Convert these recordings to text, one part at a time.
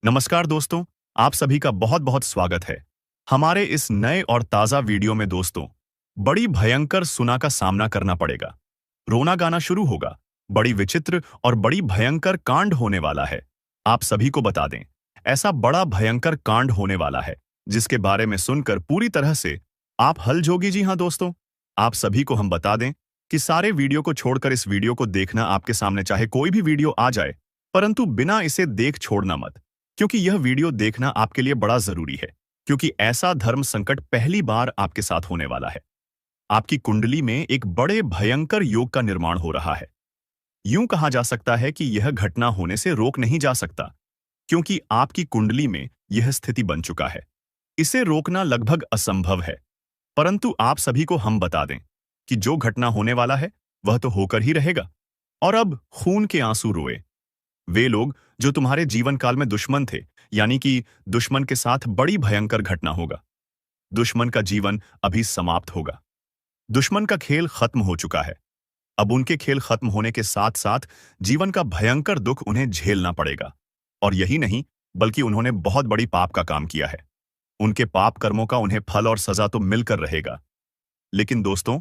नमस्कार दोस्तों, आप सभी का बहुत बहुत स्वागत है हमारे इस नए और ताज़ा वीडियो में। दोस्तों, बड़ी भयंकर सुना का सामना करना पड़ेगा। रोना गाना शुरू होगा। बड़ी विचित्र और बड़ी भयंकर कांड होने वाला है। आप सभी को बता दें, ऐसा बड़ा भयंकर कांड होने वाला है जिसके बारे में सुनकर पूरी तरह से आप हल जोगी। जी हाँ दोस्तों, आप सभी को हम बता दें कि सारे वीडियो को छोड़कर इस वीडियो को देखना आपके सामने, चाहे कोई भी वीडियो आ जाए, परंतु बिना इसे देख छोड़ना मत, क्योंकि यह वीडियो देखना आपके लिए बड़ा जरूरी है। क्योंकि ऐसा धर्म संकट पहली बार आपके साथ होने वाला है। आपकी कुंडली में एक बड़े भयंकर योग का निर्माण हो रहा है। यूं कहा जा सकता है कि यह घटना होने से रोक नहीं जा सकता, क्योंकि आपकी कुंडली में यह स्थिति बन चुका है। इसे रोकना लगभग असंभव है। परंतु आप सभी को हम बता दें कि जो घटना होने वाला है वह तो होकर ही रहेगा। और अब खून के आंसू रोए वे लोग जो तुम्हारे जीवन काल में दुश्मन थे, यानी कि दुश्मन के साथ बड़ी भयंकर घटना होगा। दुश्मन का जीवन अभी समाप्त होगा। दुश्मन का खेल खत्म हो चुका है। अब उनके खेल खत्म होने के साथ साथ जीवन का भयंकर दुख उन्हें झेलना पड़ेगा। और यही नहीं, बल्कि उन्होंने बहुत बड़ी पाप का काम किया है। उनके पाप कर्मों का उन्हें फल और सजा तो मिलकर रहेगा। लेकिन दोस्तों,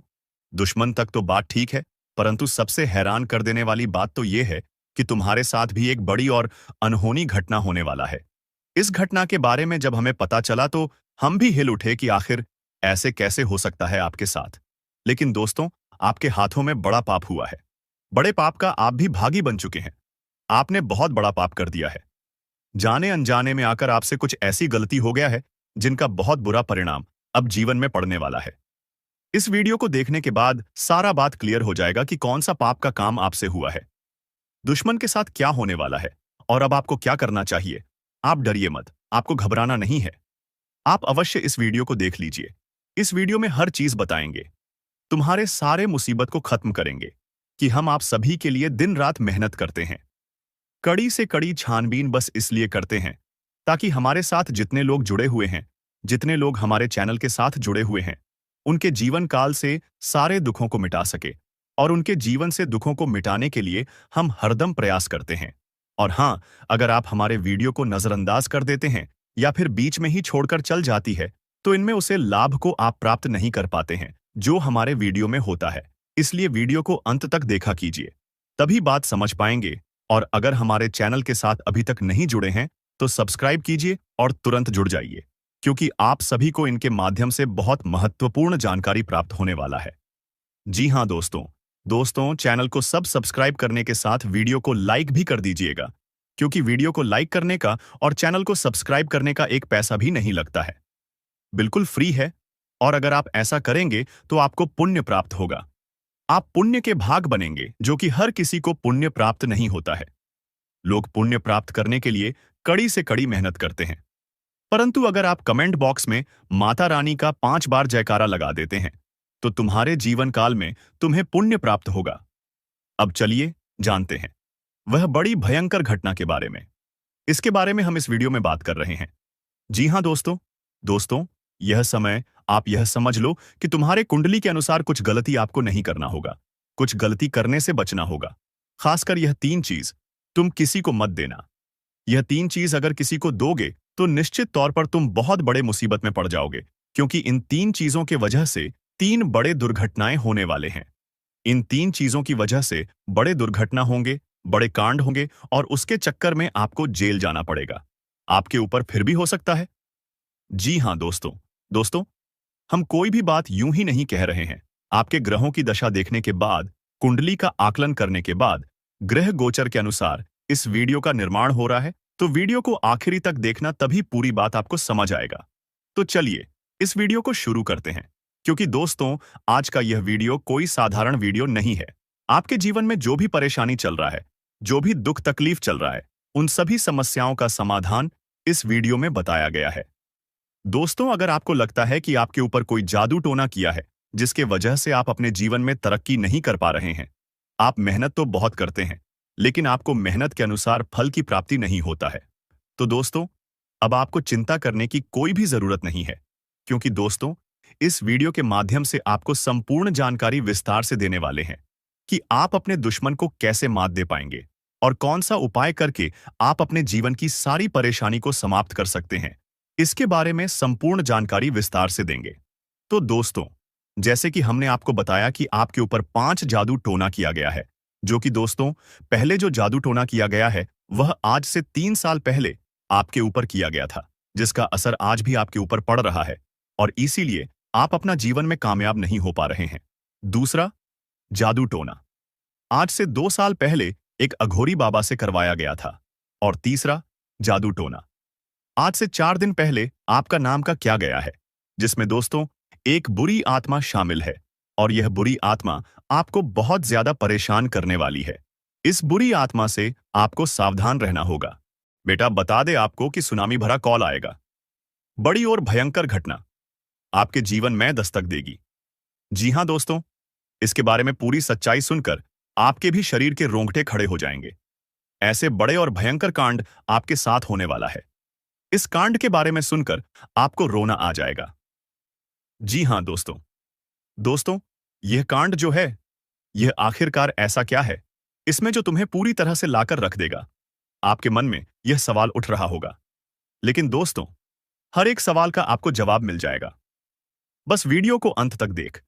दुश्मन तक तो बात ठीक है, परंतु सबसे हैरान कर देने वाली बात तो यह है कि तुम्हारे साथ भी एक बड़ी और अनहोनी घटना होने वाला है। इस घटना के बारे में जब हमें पता चला तो हम भी हिल उठे कि आखिर ऐसे कैसे हो सकता है आपके साथ। लेकिन दोस्तों, आपके हाथों में बड़ा पाप हुआ है। बड़े पाप का आप भी भागी बन चुके हैं। आपने बहुत बड़ा पाप कर दिया है। जाने अनजाने में आकर आपसे कुछ ऐसी गलती हो गया है जिनका बहुत बुरा परिणाम अब जीवन में पड़ने वाला है। इस वीडियो को देखने के बाद सारा बात क्लियर हो जाएगा कि कौन सा पाप का काम आपसे हुआ है, दुश्मन के साथ क्या होने वाला है और अब आपको क्या करना चाहिए। आप डरिए मत, आपको घबराना नहीं है। आप अवश्य इस वीडियो को देख लीजिए। इस वीडियो में हर चीज बताएंगे। तुम्हारे सारे मुसीबत को खत्म करेंगे कि हम आप सभी के लिए दिन रात मेहनत करते हैं। कड़ी से कड़ी छानबीन बस इसलिए करते हैं ताकि हमारे साथ जितने लोग जुड़े हुए हैं, जितने लोग हमारे चैनल के साथ जुड़े हुए हैं, उनके जीवन काल से सारे दुखों को मिटा सके। और उनके जीवन से दुखों को मिटाने के लिए हम हरदम प्रयास करते हैं। और हाँ, अगर आप हमारे वीडियो को नजरअंदाज कर देते हैं या फिर बीच में ही छोड़कर चल जाती है, तो इनमें उसे लाभ को आप प्राप्त नहीं कर पाते हैं जो हमारे वीडियो में होता है। इसलिए वीडियो को अंत तक देखा कीजिए, तभी बात समझ पाएंगे। और अगर हमारे चैनल के साथ अभी तक नहीं जुड़े हैं तो सब्सक्राइब कीजिए और तुरंत जुड़ जाइए, क्योंकि आप सभी को इनके माध्यम से बहुत महत्वपूर्ण जानकारी प्राप्त होने वाला है। जी हाँ दोस्तों, चैनल को सब्सक्राइब करने के साथ वीडियो को लाइक भी कर दीजिएगा, क्योंकि वीडियो को लाइक करने का और चैनल को सब्सक्राइब करने का एक पैसा भी नहीं लगता है। बिल्कुल फ्री है। और अगर आप ऐसा करेंगे तो आपको पुण्य प्राप्त होगा। आप पुण्य के भाग बनेंगे, जो कि हर किसी को पुण्य प्राप्त नहीं होता है। लोग पुण्य प्राप्त करने के लिए कड़ी से कड़ी मेहनत करते हैं, परंतु अगर आप कमेंट बॉक्स में माता रानी का 5 बार जयकारा लगा देते हैं तो तुम्हारे जीवन काल में तुम्हें पुण्य प्राप्त होगा। अब चलिए जानते हैं वह बड़ी भयंकर घटना के बारे में। इसके बारे में हम इस वीडियो में बात कर रहे हैं। जी हाँ दोस्तों, यह समय आप यह समझ लो कि तुम्हारे कुंडली के अनुसार कुछ गलती आपको नहीं करना होगा। कुछ गलती करने से बचना होगा। खासकर यह 3 चीज तुम किसी को मत देना। यह 3 चीज अगर किसी को दोगे तो निश्चित तौर पर तुम बहुत बड़े मुसीबत में पड़ जाओगे, क्योंकि इन 3 चीजों के वजह से 3 बड़े दुर्घटनाएं होने वाले हैं। इन 3 चीजों की वजह से बड़े दुर्घटना होंगे, बड़े कांड होंगे और उसके चक्कर में आपको जेल जाना पड़ेगा। आपके ऊपर फिर भी हो सकता है। जी हाँ दोस्तों, हम कोई भी बात यूं ही नहीं कह रहे हैं। आपके ग्रहों की दशा देखने के बाद, कुंडली का आकलन करने के बाद, ग्रह गोचर के अनुसार इस वीडियो का निर्माण हो रहा है। तो वीडियो को आखिरी तक देखना, तभी पूरी बात आपको समझ आएगा। तो चलिए इस वीडियो को शुरू करते हैं, क्योंकि दोस्तों, आज का यह वीडियो कोई साधारण वीडियो नहीं है। आपके जीवन में जो भी परेशानी चल रहा है, जो भी दुख तकलीफ चल रहा है, उन सभी समस्याओं का समाधान इस वीडियो में बताया गया है। दोस्तों, अगर आपको लगता है कि आपके ऊपर कोई जादू टोना किया है जिसके वजह से आप अपने जीवन में तरक्की नहीं कर पा रहे हैं, आप मेहनत तो बहुत करते हैं लेकिन आपको मेहनत के अनुसार फल की प्राप्ति नहीं होता है, तो दोस्तों, अब आपको चिंता करने की कोई भी जरूरत नहीं है। क्योंकि दोस्तों, इस वीडियो के माध्यम से आपको संपूर्ण जानकारी विस्तार से देने वाले हैं कि आप अपने दुश्मन को कैसे मात दे पाएंगे, और कौन सा उपाय करके आप अपने जीवन की सारी परेशानी को समाप्त कर सकते हैं, इसके बारे में संपूर्ण जानकारी विस्तार से देंगे। तो दोस्तों, जैसे कि हमने आपको बताया कि आपके ऊपर 5 जादू टोना किया गया है, जो कि दोस्तों, पहले जो जादू टोना किया गया है वह आज से 3 साल पहले आपके ऊपर किया गया था, जिसका असर आज भी आपके ऊपर पड़ रहा है और इसीलिए आप अपना जीवन में कामयाब नहीं हो पा रहे हैं। दूसरा, जादू टोना आज से 2 साल पहले एक अघोरी बाबा से करवाया गया था। और तीसरा, जादू टोना आज से 4 दिन पहले आपका नाम का क्या गया है, जिसमें दोस्तों एक बुरी आत्मा शामिल है और यह बुरी आत्मा आपको बहुत ज्यादा परेशान करने वाली है। इस बुरी आत्मा से आपको सावधान रहना होगा। बेटा, बता दे आपको कि सुनामी भरा कॉल आएगा। बड़ी और भयंकर घटना आपके जीवन में दस्तक देगी। जी हां दोस्तों, इसके बारे में पूरी सच्चाई सुनकर आपके भी शरीर के रोंगटे खड़े हो जाएंगे। ऐसे बड़े और भयंकर कांड आपके साथ होने वाला है। इस कांड के बारे में सुनकर आपको रोना आ जाएगा। जी हां दोस्तों, यह कांड जो है, यह आखिरकार ऐसा क्या है, इसमें जो तुम्हें पूरी तरह से लाकर रख देगा। आपके मन में यह सवाल उठ रहा होगा, लेकिन दोस्तों, हर एक सवाल का आपको जवाब मिल जाएगा। बस वीडियो को अंत तक देख।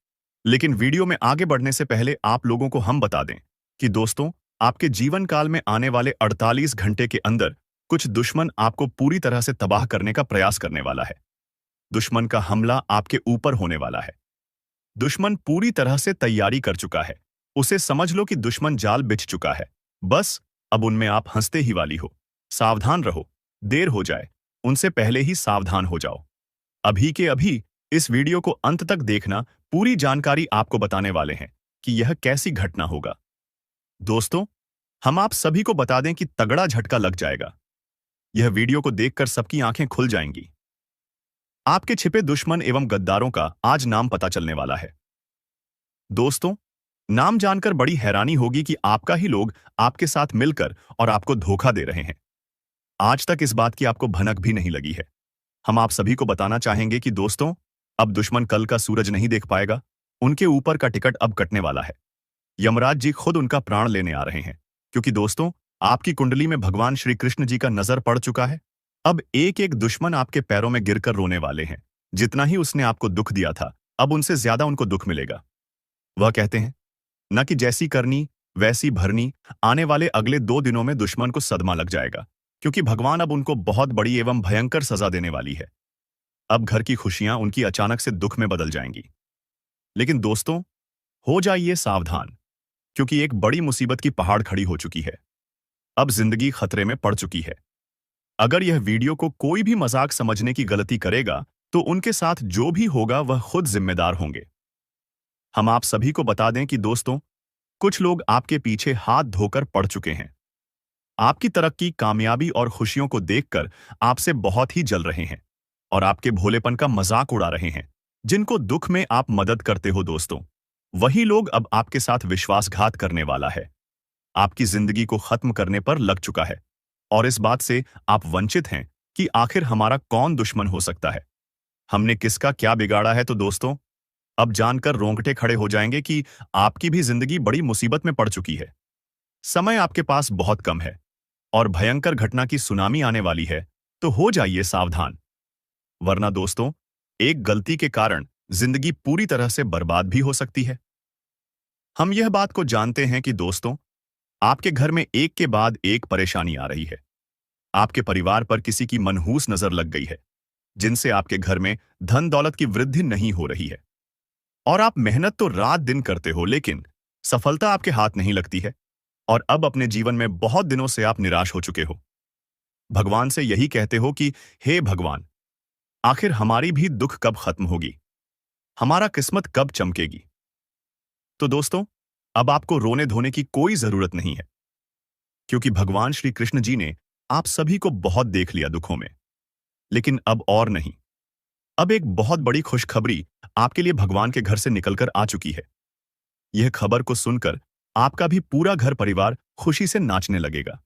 लेकिन वीडियो में आगे बढ़ने से पहले आप लोगों को हम बता दें कि दोस्तों, आपके जीवन काल में आने वाले 48 घंटे के अंदर कुछ दुश्मन आपको पूरी तरह से तबाह करने का प्रयास करने वाला है। दुश्मन का हमला आपके ऊपर होने वाला है। दुश्मन पूरी तरह से तैयारी कर चुका है। उसे समझ लो कि दुश्मन जाल बिछ चुका है। बस अब उनमें आप हंसते ही वाली हो। सावधान रहो, देर हो जाए उनसे पहले ही सावधान हो जाओ। अभी के अभी इस वीडियो को अंत तक देखना, पूरी जानकारी आपको बताने वाले हैं कि यह कैसी घटना होगा। दोस्तों, हम आप सभी को बता दें कि तगड़ा झटका लग जाएगा। यह वीडियो को देखकर सबकी आंखें खुल जाएंगी। आपके छिपे दुश्मन एवं गद्दारों का आज नाम पता चलने वाला है। दोस्तों, नाम जानकर बड़ी हैरानी होगी कि आपका ही लोग आपके साथ मिलकर और आपको धोखा दे रहे हैं। आज तक इस बात की आपको भनक भी नहीं लगी है। हम आप सभी को बताना चाहेंगे कि दोस्तों, अब दुश्मन कल का सूरज नहीं देख पाएगा। उनके ऊपर का टिकट अब कटने वाला है। यमराज जी खुद उनका प्राण लेने आ रहे हैं, क्योंकि दोस्तों, आपकी कुंडली में भगवान श्री कृष्ण जी का नजर पड़ चुका है। अब एक एक दुश्मन आपके पैरों में गिरकर रोने वाले हैं। जितना ही उसने आपको दुख दिया था, अब उनसे ज्यादा उनको दुख मिलेगा। वह कहते हैं न कि जैसी करनी वैसी भरनी। आने वाले अगले 2 दिनों में दुश्मन को सदमा लग जाएगा, क्योंकि भगवान अब उनको बहुत बड़ी एवं भयंकर सजा देने वाली है। अब घर की खुशियां उनकी अचानक से दुख में बदल जाएंगी। लेकिन दोस्तों, हो जाइए सावधान, क्योंकि एक बड़ी मुसीबत की पहाड़ खड़ी हो चुकी है। अब जिंदगी खतरे में पड़ चुकी है। अगर यह वीडियो को कोई भी मजाक समझने की गलती करेगा, तो उनके साथ जो भी होगा वह खुद जिम्मेदार होंगे। हम आप सभी को बता दें कि दोस्तों, कुछ लोग आपके पीछे हाथ धोकर पड़ चुके हैं। आपकी तरक्की, कामयाबी और खुशियों को देखकर आपसे बहुत ही जल रहे हैं और आपके भोलेपन का मजाक उड़ा रहे हैं। जिनको दुख में आप मदद करते हो दोस्तों, वही लोग अब आपके साथ विश्वासघात करने वाला है। आपकी जिंदगी को खत्म करने पर लग चुका है और इस बात से आप वंचित हैं कि आखिर हमारा कौन दुश्मन हो सकता है, हमने किसका क्या बिगाड़ा है। तो दोस्तों, अब जानकर रोंगटे खड़े हो जाएंगे कि आपकी भी जिंदगी बड़ी मुसीबत में पड़ चुकी है। समय आपके पास बहुत कम है और भयंकर घटना की सुनामी आने वाली है, तो हो जाइए सावधान। वरना दोस्तों, एक गलती के कारण जिंदगी पूरी तरह से बर्बाद भी हो सकती है। हम यह बात को जानते हैं कि दोस्तों, आपके घर में एक के बाद एक परेशानी आ रही है। आपके परिवार पर किसी की मनहूस नजर लग गई है, जिनसे आपके घर में धन दौलत की वृद्धि नहीं हो रही है। और आप मेहनत तो रात दिन करते हो, लेकिन सफलता आपके हाथ नहीं लगती है और अब अपने जीवन में बहुत दिनों से आप निराश हो चुके हो। भगवान से यही कहते हो कि हे भगवान, आखिर हमारी भी दुख कब खत्म होगी, हमारा किस्मत कब चमकेगी। तो दोस्तों, अब आपको रोने धोने की कोई जरूरत नहीं है, क्योंकि भगवान श्री कृष्ण जी ने आप सभी को बहुत देख लिया दुखों में। लेकिन अब और नहीं। अब एक बहुत बड़ी खुशखबरी आपके लिए भगवान के घर से निकलकर आ चुकी है। यह खबर को सुनकर आपका भी पूरा घर परिवार खुशी से नाचने लगेगा।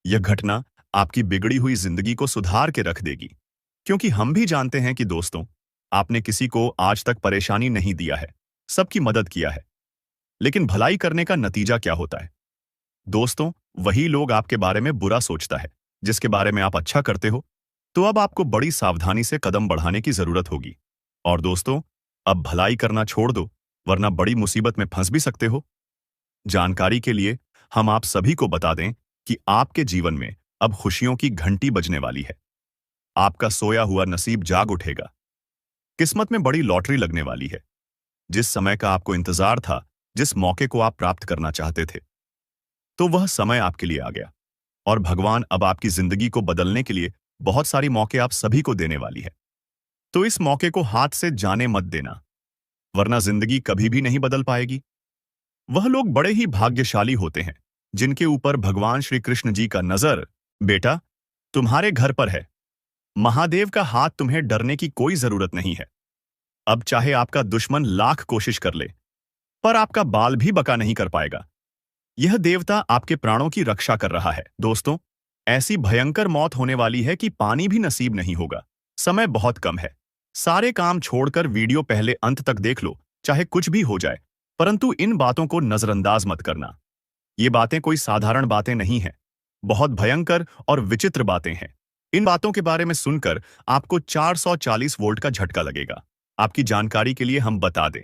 यह घटना आपकी बिगड़ी हुई जिंदगी को सुधार के रख देगी, क्योंकि हम भी जानते हैं कि दोस्तों, आपने किसी को आज तक परेशानी नहीं दिया है, सबकी मदद किया है। लेकिन भलाई करने का नतीजा क्या होता है? दोस्तों, वही लोग आपके बारे में बुरा सोचता है जिसके बारे में आप अच्छा करते हो। तो अब आपको बड़ी सावधानी से कदम बढ़ाने की जरूरत होगी। और दोस्तों, अब भलाई करना छोड़ दो, वरना बड़ी मुसीबत में फंस भी सकते हो। जानकारी के लिए हम आप सभी को बता दें कि आपके जीवन में अब खुशियों की घंटी बजने वाली है। आपका सोया हुआ नसीब जाग उठेगा। किस्मत में बड़ी लॉटरी लगने वाली है। जिस समय का आपको इंतजार था, जिस मौके को आप प्राप्त करना चाहते थे, तो वह समय आपके लिए आ गया। और भगवान अब आपकी जिंदगी को बदलने के लिए बहुत सारी मौके आप सभी को देने वाली है। तो इस मौके को हाथ से जाने मत देना, वरना जिंदगी कभी भी नहीं बदल पाएगी। वह लोग बड़े ही भाग्यशाली होते हैं जिनके ऊपर भगवान श्री कृष्ण जी का नजर, बेटा, तुम्हारे घर पर है। महादेव का हाथ, तुम्हें डरने की कोई जरूरत नहीं है। अब चाहे आपका दुश्मन लाख कोशिश कर ले, पर आपका बाल भी बका नहीं कर पाएगा। यह देवता आपके प्राणों की रक्षा कर रहा है। दोस्तों, ऐसी भयंकर मौत होने वाली है कि पानी भी नसीब नहीं होगा। समय बहुत कम है। सारे काम छोड़कर वीडियो पहले अंत तक देख लो, चाहे कुछ भी हो जाए। परंतु इन बातों को नजरअंदाज मत करना। ये बातें कोई साधारण बातें नहीं हैं। बहुत भयंकर और विचित्र बातें हैं। इन बातों के बारे में सुनकर आपको 440 वोल्ट का झटका लगेगा। आपकी जानकारी के लिए हम बता दें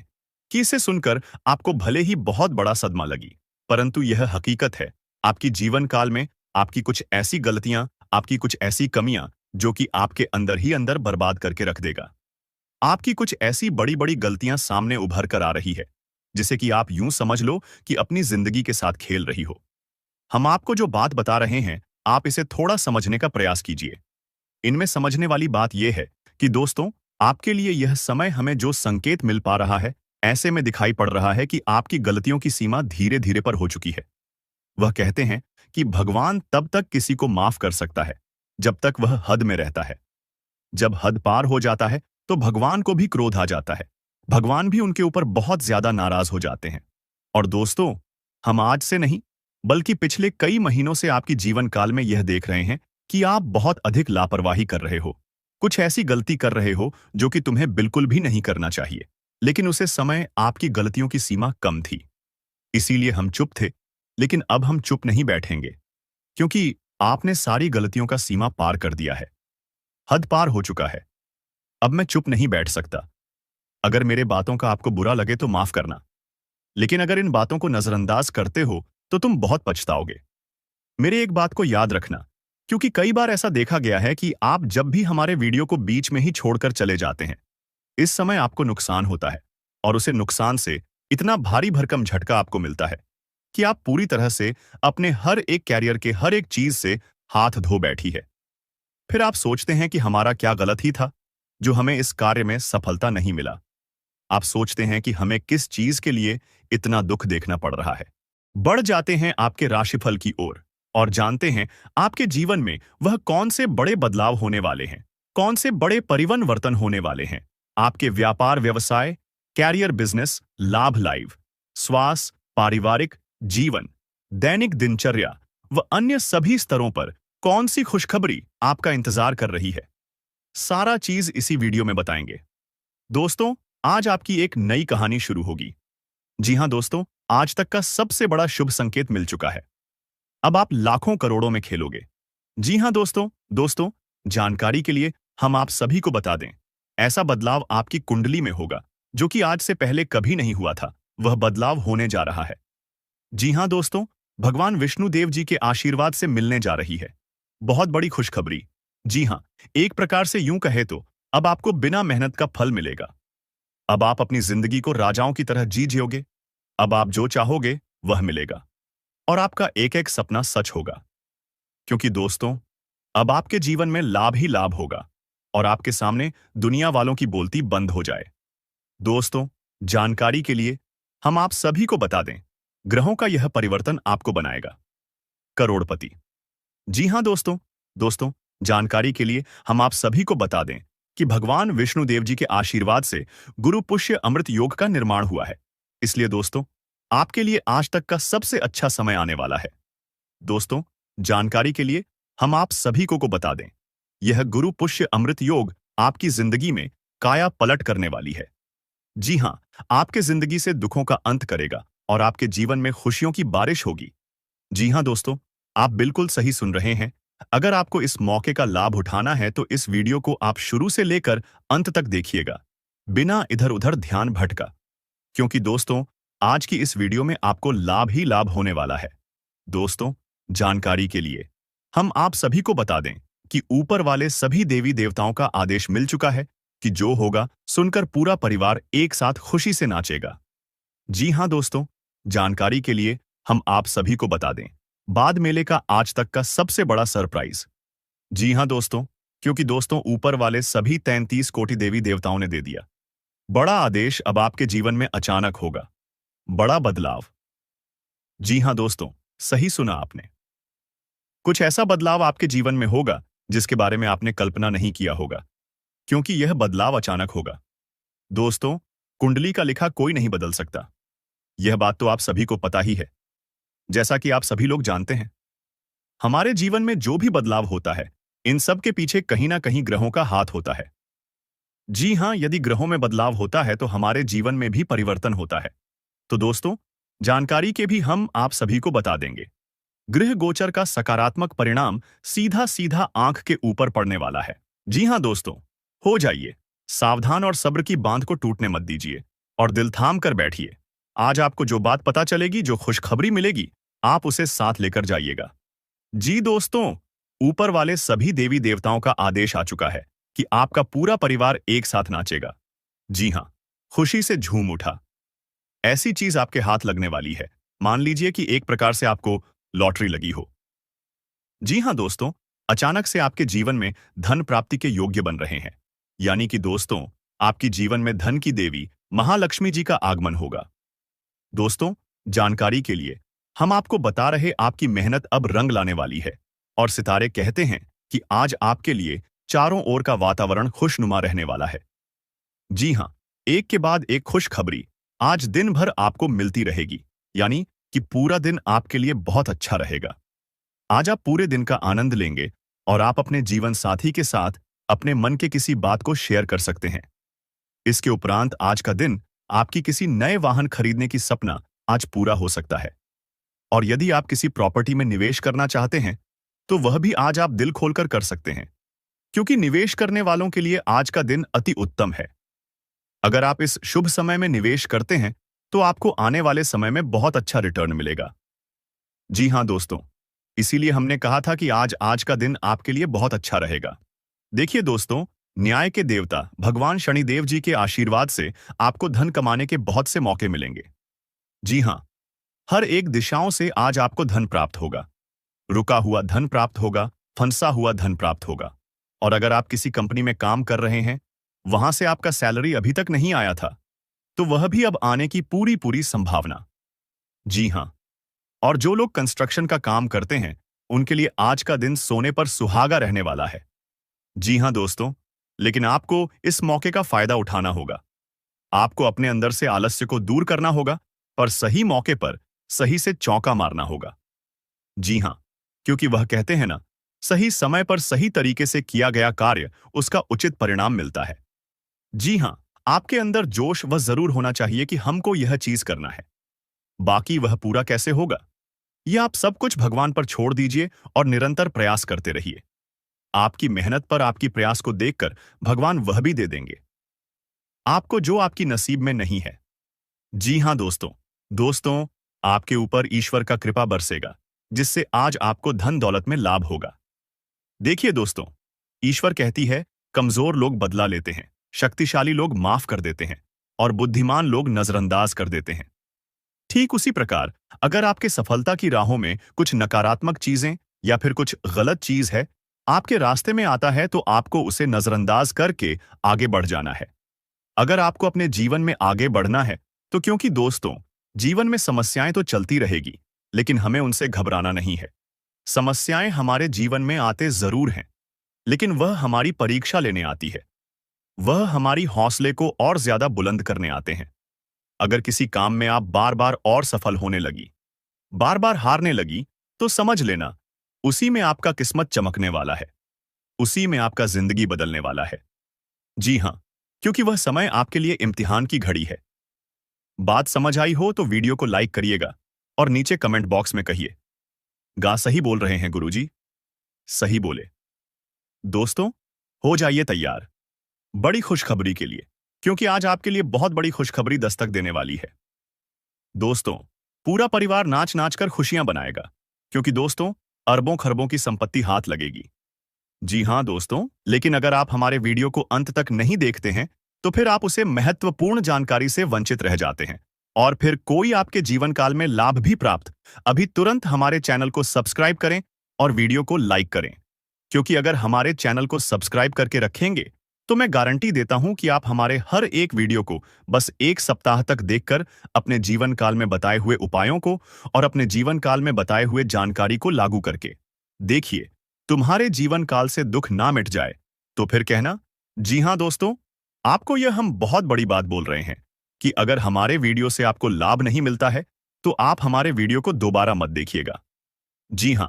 कि इसे सुनकर आपको भले ही बहुत बड़ा सदमा लगी, परंतु यह हकीकत है। आपकी जीवन काल में आपकी कुछ ऐसी गलतियां, आपकी कुछ ऐसी कमियां जो कि आपके अंदर ही अंदर बर्बाद करके रख देगा। आपकी कुछ ऐसी बड़ी बड़ी गलतियां सामने उभर कर आ रही है, जिसे कि आप यूं समझ लो कि अपनी जिंदगी के साथ खेल रही हो। हम आपको जो बात बता रहे हैं, आप इसे थोड़ा समझने का प्रयास कीजिए। इनमें समझने वाली बात यह है कि दोस्तों, आपके लिए यह समय हमें जो संकेत मिल पा रहा है, ऐसे में दिखाई पड़ रहा है कि आपकी गलतियों की सीमा धीरे धीरे पर हो चुकी है। वह कहते हैं कि भगवान तब तक किसी को माफ कर सकता है जब तक वह हद में रहता है। जब हद पार हो जाता है तो भगवान को भी क्रोध आ जाता है। भगवान भी उनके ऊपर बहुत ज्यादा नाराज हो जाते हैं। और दोस्तों, हम आज से नहीं बल्कि पिछले कई महीनों से आपकी जीवन काल में यह देख रहे हैं कि आप बहुत अधिक लापरवाही कर रहे हो। कुछ ऐसी गलती कर रहे हो जो कि तुम्हें बिल्कुल भी नहीं करना चाहिए, लेकिन उसे समय आपकी गलतियों की सीमा कम थी। इसीलिए हम चुप थे। लेकिन अब हम चुप नहीं बैठेंगे, क्योंकि आपने सारी गलतियों का सीमा पार कर दिया है। हद पार हो चुका है। अब मैं चुप नहीं बैठ सकता। अगर मेरे बातों का आपको बुरा लगे तो माफ करना, लेकिन अगर इन बातों को नजरअंदाज करते हो तो तुम बहुत पछताओगे। मेरे एक बात को याद रखना, क्योंकि कई बार ऐसा देखा गया है कि आप जब भी हमारे वीडियो को बीच में ही छोड़कर चले जाते हैं, इस समय आपको नुकसान होता है। और उसे नुकसान से इतना भारी भरकम झटका आपको मिलता है कि आप पूरी तरह से अपने हर एक कैरियर के हर एक चीज से हाथ धो बैठी है। फिर आप सोचते हैं कि हमारा क्या गलत ही था जो हमें इस कार्य में सफलता नहीं मिला। आप सोचते हैं कि हमें किस चीज के लिए इतना दुख देखना पड़ रहा है। बढ़ जाते हैं आपके राशिफल की ओर और जानते हैं आपके जीवन में वह कौन से बड़े बदलाव होने वाले हैं, कौन से बड़े परिवर्तन होने वाले हैं। आपके व्यापार व्यवसाय, कैरियर, बिजनेस, लाभ, लाइव, स्वास्थ्य, पारिवारिक जीवन, दैनिक दिनचर्या व अन्य सभी स्तरों पर कौन सी खुशखबरी आपका इंतजार कर रही है, सारा चीज इसी वीडियो में बताएंगे। दोस्तों, आज आपकी एक नई कहानी शुरू होगी। जी हां दोस्तों, आज तक का सबसे बड़ा शुभ संकेत मिल चुका है। अब आप लाखों करोड़ों में खेलोगे। जी हां दोस्तों, जानकारी के लिए हम आप सभी को बता दें, ऐसा बदलाव आपकी कुंडली में होगा जो कि आज से पहले कभी नहीं हुआ था। वह बदलाव होने जा रहा है। जी हां दोस्तों, भगवान विष्णु देव जी के आशीर्वाद से मिलने जा रही है बहुत बड़ी खुशखबरी। जी हां, एक प्रकार से यूं कहे तो अब आपको बिना मेहनत का फल मिलेगा। अब आप अपनी जिंदगी को राजाओं की तरह जी जियोगे। अब आप जो चाहोगे वह मिलेगा और आपका एक एक सपना सच होगा। क्योंकि दोस्तों, अब आपके जीवन में लाभ ही लाभ होगा और आपके सामने दुनिया वालों की बोलती बंद हो जाए। दोस्तों, जानकारी के लिए हम आप सभी को बता दें, ग्रहों का यह परिवर्तन आपको बनाएगा करोड़पति। जी हां दोस्तों, जानकारी के लिए हम आप सभी को बता दें कि भगवान विष्णु देव जी के आशीर्वाद से गुरु पुष्य अमृत योग का निर्माण हुआ है। इसलिए दोस्तों, आपके लिए आज तक का सबसे अच्छा समय आने वाला है। दोस्तों, जानकारी के लिए हम आप सभी को बता दें, यह गुरु पुष्य अमृत योग आपकी जिंदगी में काया पलट करने वाली है। जी हां, आपके जिंदगी से दुखों का अंत करेगा और आपके जीवन में खुशियों की बारिश होगी। जी हाँ दोस्तों, आप बिल्कुल सही सुन रहे हैं। अगर आपको इस मौके का लाभ उठाना है तो इस वीडियो को आप शुरू से लेकर अंत तक देखिएगा, बिना इधर-उधर ध्यान भटका। क्योंकि दोस्तों, आज की इस वीडियो में आपको लाभ ही लाभ होने वाला है। दोस्तों, जानकारी के लिए हम आप सभी को बता दें कि ऊपर वाले सभी देवी देवताओं का आदेश मिल चुका है कि जो होगा सुनकर पूरा परिवार एक साथ खुशी से नाचेगा। जी हाँ दोस्तों, जानकारी के लिए हम आप सभी को बता दें, बाद मेले का आज तक का सबसे बड़ा सरप्राइज। जी हाँ दोस्तों, क्योंकि दोस्तों ऊपर वाले सभी 33 कोटि देवी देवताओं ने दे दिया बड़ा आदेश। अब आपके जीवन में अचानक होगा बड़ा बदलाव। जी हाँ दोस्तों, सही सुना आपने। कुछ ऐसा बदलाव आपके जीवन में होगा जिसके बारे में आपने कल्पना नहीं किया होगा, क्योंकि यह बदलाव अचानक होगा। दोस्तों, कुंडली का लिखा कोई नहीं बदल सकता, यह बात तो आप सभी को पता ही है। जैसा कि आप सभी लोग जानते हैं, हमारे जीवन में जो भी बदलाव होता है, इन सब के पीछे कहीं ना कहीं ग्रहों का हाथ होता है। जी हाँ, यदि ग्रहों में बदलाव होता है तो हमारे जीवन में भी परिवर्तन होता है। तो दोस्तों, जानकारी के भी हम आप सभी को बता देंगे। गृह गोचर का सकारात्मक परिणाम सीधा सीधा आंख के ऊपर पड़ने वाला है। जी हाँ दोस्तों, हो जाइए सावधान और सब्र की बांध को टूटने मत दीजिए और दिल थाम कर बैठिए। आज आपको जो बात पता चलेगी, जो खुशखबरी मिलेगी, आप उसे साथ लेकर जाइएगा। जी दोस्तों, ऊपर वाले सभी देवी देवताओं का आदेश आ चुका है कि आपका पूरा परिवार एक साथ नाचेगा। जी हाँ, खुशी से झूम उठा। ऐसी चीज आपके हाथ लगने वाली है, मान लीजिए कि एक प्रकार से आपको लॉटरी लगी हो। जी हाँ दोस्तों, अचानक से आपके जीवन में धन प्राप्ति के योग्य बन रहे हैं। यानी कि दोस्तों, आपकी जीवन में धन की देवी महालक्ष्मी जी का आगमन होगा। दोस्तों, जानकारी के लिए हम आपको बता रहे, आपकी मेहनत अब रंग लाने वाली है और सितारे कहते हैं कि आज आपके लिए चारों ओर का वातावरण खुशनुमा रहने वाला है। जी हाँ, एक के बाद एक खुशखबरी आज दिन भर आपको मिलती रहेगी, यानी कि पूरा दिन आपके लिए बहुत अच्छा रहेगा। आज आप पूरे दिन का आनंद लेंगे और आप अपने जीवन साथी के साथ अपने मन के किसी बात को शेयर कर सकते हैं। इसके उपरांत आज का दिन आपकी किसी नए वाहन खरीदने की सपना आज पूरा हो सकता है। और यदि आप किसी प्रॉपर्टी में निवेश करना चाहते हैं, तो वह भी आज आप दिल खोलकर कर सकते हैं, क्योंकि निवेश करने वालों के लिए आज का दिन अति उत्तम है। अगर आप इस शुभ समय में निवेश करते हैं, तो आपको आने वाले समय में बहुत अच्छा रिटर्न मिलेगा। जी हाँ दोस्तों, इसीलिए हमने कहा था कि आज का दिन आपके लिए बहुत अच्छा रहेगा। देखिए दोस्तों, न्याय के देवता भगवान शनिदेव जी के आशीर्वाद से आपको धन कमाने के बहुत से मौके मिलेंगे। जी हाँ, हर एक दिशाओं से आज आपको धन प्राप्त होगा। रुका हुआ धन प्राप्त होगा, फंसा हुआ धन प्राप्त होगा। और अगर आप किसी कंपनी में काम कर रहे हैं, वहां से आपका सैलरी अभी तक नहीं आया था, तो वह भी अब आने की पूरी पूरी संभावना। जी हाँ, और जो लोग कंस्ट्रक्शन का काम करते हैं, उनके लिए आज का दिन सोने पर सुहागा रहने वाला है। जी हाँ दोस्तों, लेकिन आपको इस मौके का फायदा उठाना होगा। आपको अपने अंदर से आलस्य को दूर करना होगा और सही मौके पर सही से चौका मारना होगा। जी हाँ, क्योंकि वह कहते हैं ना, सही समय पर सही तरीके से किया गया कार्य उसका उचित परिणाम मिलता है। जी हाँ, आपके अंदर जोश वह जरूर होना चाहिए कि हमको यह चीज करना है। बाकी वह पूरा कैसे होगा, यह आप सब कुछ भगवान पर छोड़ दीजिए और निरंतर प्रयास करते रहिए। आपकी मेहनत पर आपकी प्रयास को देखकर भगवान वह भी दे देंगे आपको जो आपकी नसीब में नहीं है। जी हाँ दोस्तों, आपके ऊपर ईश्वर का कृपा बरसेगा, जिससे आज आपको धन दौलत में लाभ होगा। देखिए दोस्तों, ईश्वर कहती है, कमजोर लोग बदला लेते हैं, शक्तिशाली लोग माफ कर देते हैं और बुद्धिमान लोग नजरअंदाज कर देते हैं। ठीक उसी प्रकार, अगर आपके सफलता की राहों में कुछ नकारात्मक चीजें या फिर कुछ गलत चीज है आपके रास्ते में आता है, तो आपको उसे नजरअंदाज करके आगे बढ़ जाना है। अगर आपको अपने जीवन में आगे बढ़ना है, तो क्योंकि दोस्तों, जीवन में समस्याएं तो चलती रहेगी, लेकिन हमें उनसे घबराना नहीं है। समस्याएं हमारे जीवन में आते जरूर हैं, लेकिन वह हमारी परीक्षा लेने आती है। वह हमारी हौसले को और ज्यादा बुलंद करने आते हैं। अगर किसी काम में आप बार बार और सफल होने लगी, बार बार हारने लगी, तो समझ लेना, उसी में आपका किस्मत चमकने वाला है, उसी में आपका जिंदगी बदलने वाला है। जी हाँ, क्योंकि वह समय आपके लिए इम्तिहान की घड़ी है। बात समझ आई हो तो वीडियो को लाइक करिएगा और नीचे कमेंट बॉक्स में कहिए, गा सही बोल रहे हैं गुरुजी। सही बोले। दोस्तों, हो जाइए तैयार बड़ी खुशखबरी के लिए, क्योंकि आज आपके लिए बहुत बड़ी खुशखबरी दस्तक देने वाली है। दोस्तों, पूरा परिवार नाच नाच कर खुशियां बनाएगा, क्योंकि दोस्तों, अरबों खरबों की संपत्ति हाथ लगेगी। जी हां दोस्तों, लेकिन अगर आप हमारे वीडियो को अंत तक नहीं देखते हैं, तो फिर आप उसे महत्वपूर्ण जानकारी से वंचित रह जाते हैं, और फिर कोई आपके जीवन काल में लाभ भी प्राप्त। अभी तुरंत हमारे चैनल को सब्सक्राइब करें और वीडियो को लाइक करें, क्योंकि अगर हमारे चैनल को सब्सक्राइब करके रखेंगे, तो मैं गारंटी देता हूं कि आप हमारे हर एक वीडियो को बस 1 सप्ताह तक देखकर अपने जीवन काल में बताए हुए उपायों को और अपने जीवन काल में बताए हुए जानकारी को लागू करके देखिए, तुम्हारे जीवन काल से दुख ना मिट जाए तो फिर कहना। जी हां दोस्तों, आपको यह हम बहुत बड़ी बात बोल रहे हैं कि अगर हमारे वीडियो से आपको लाभ नहीं मिलता है, तो आप हमारे वीडियो को दोबारा मत देखिएगा। जी हां,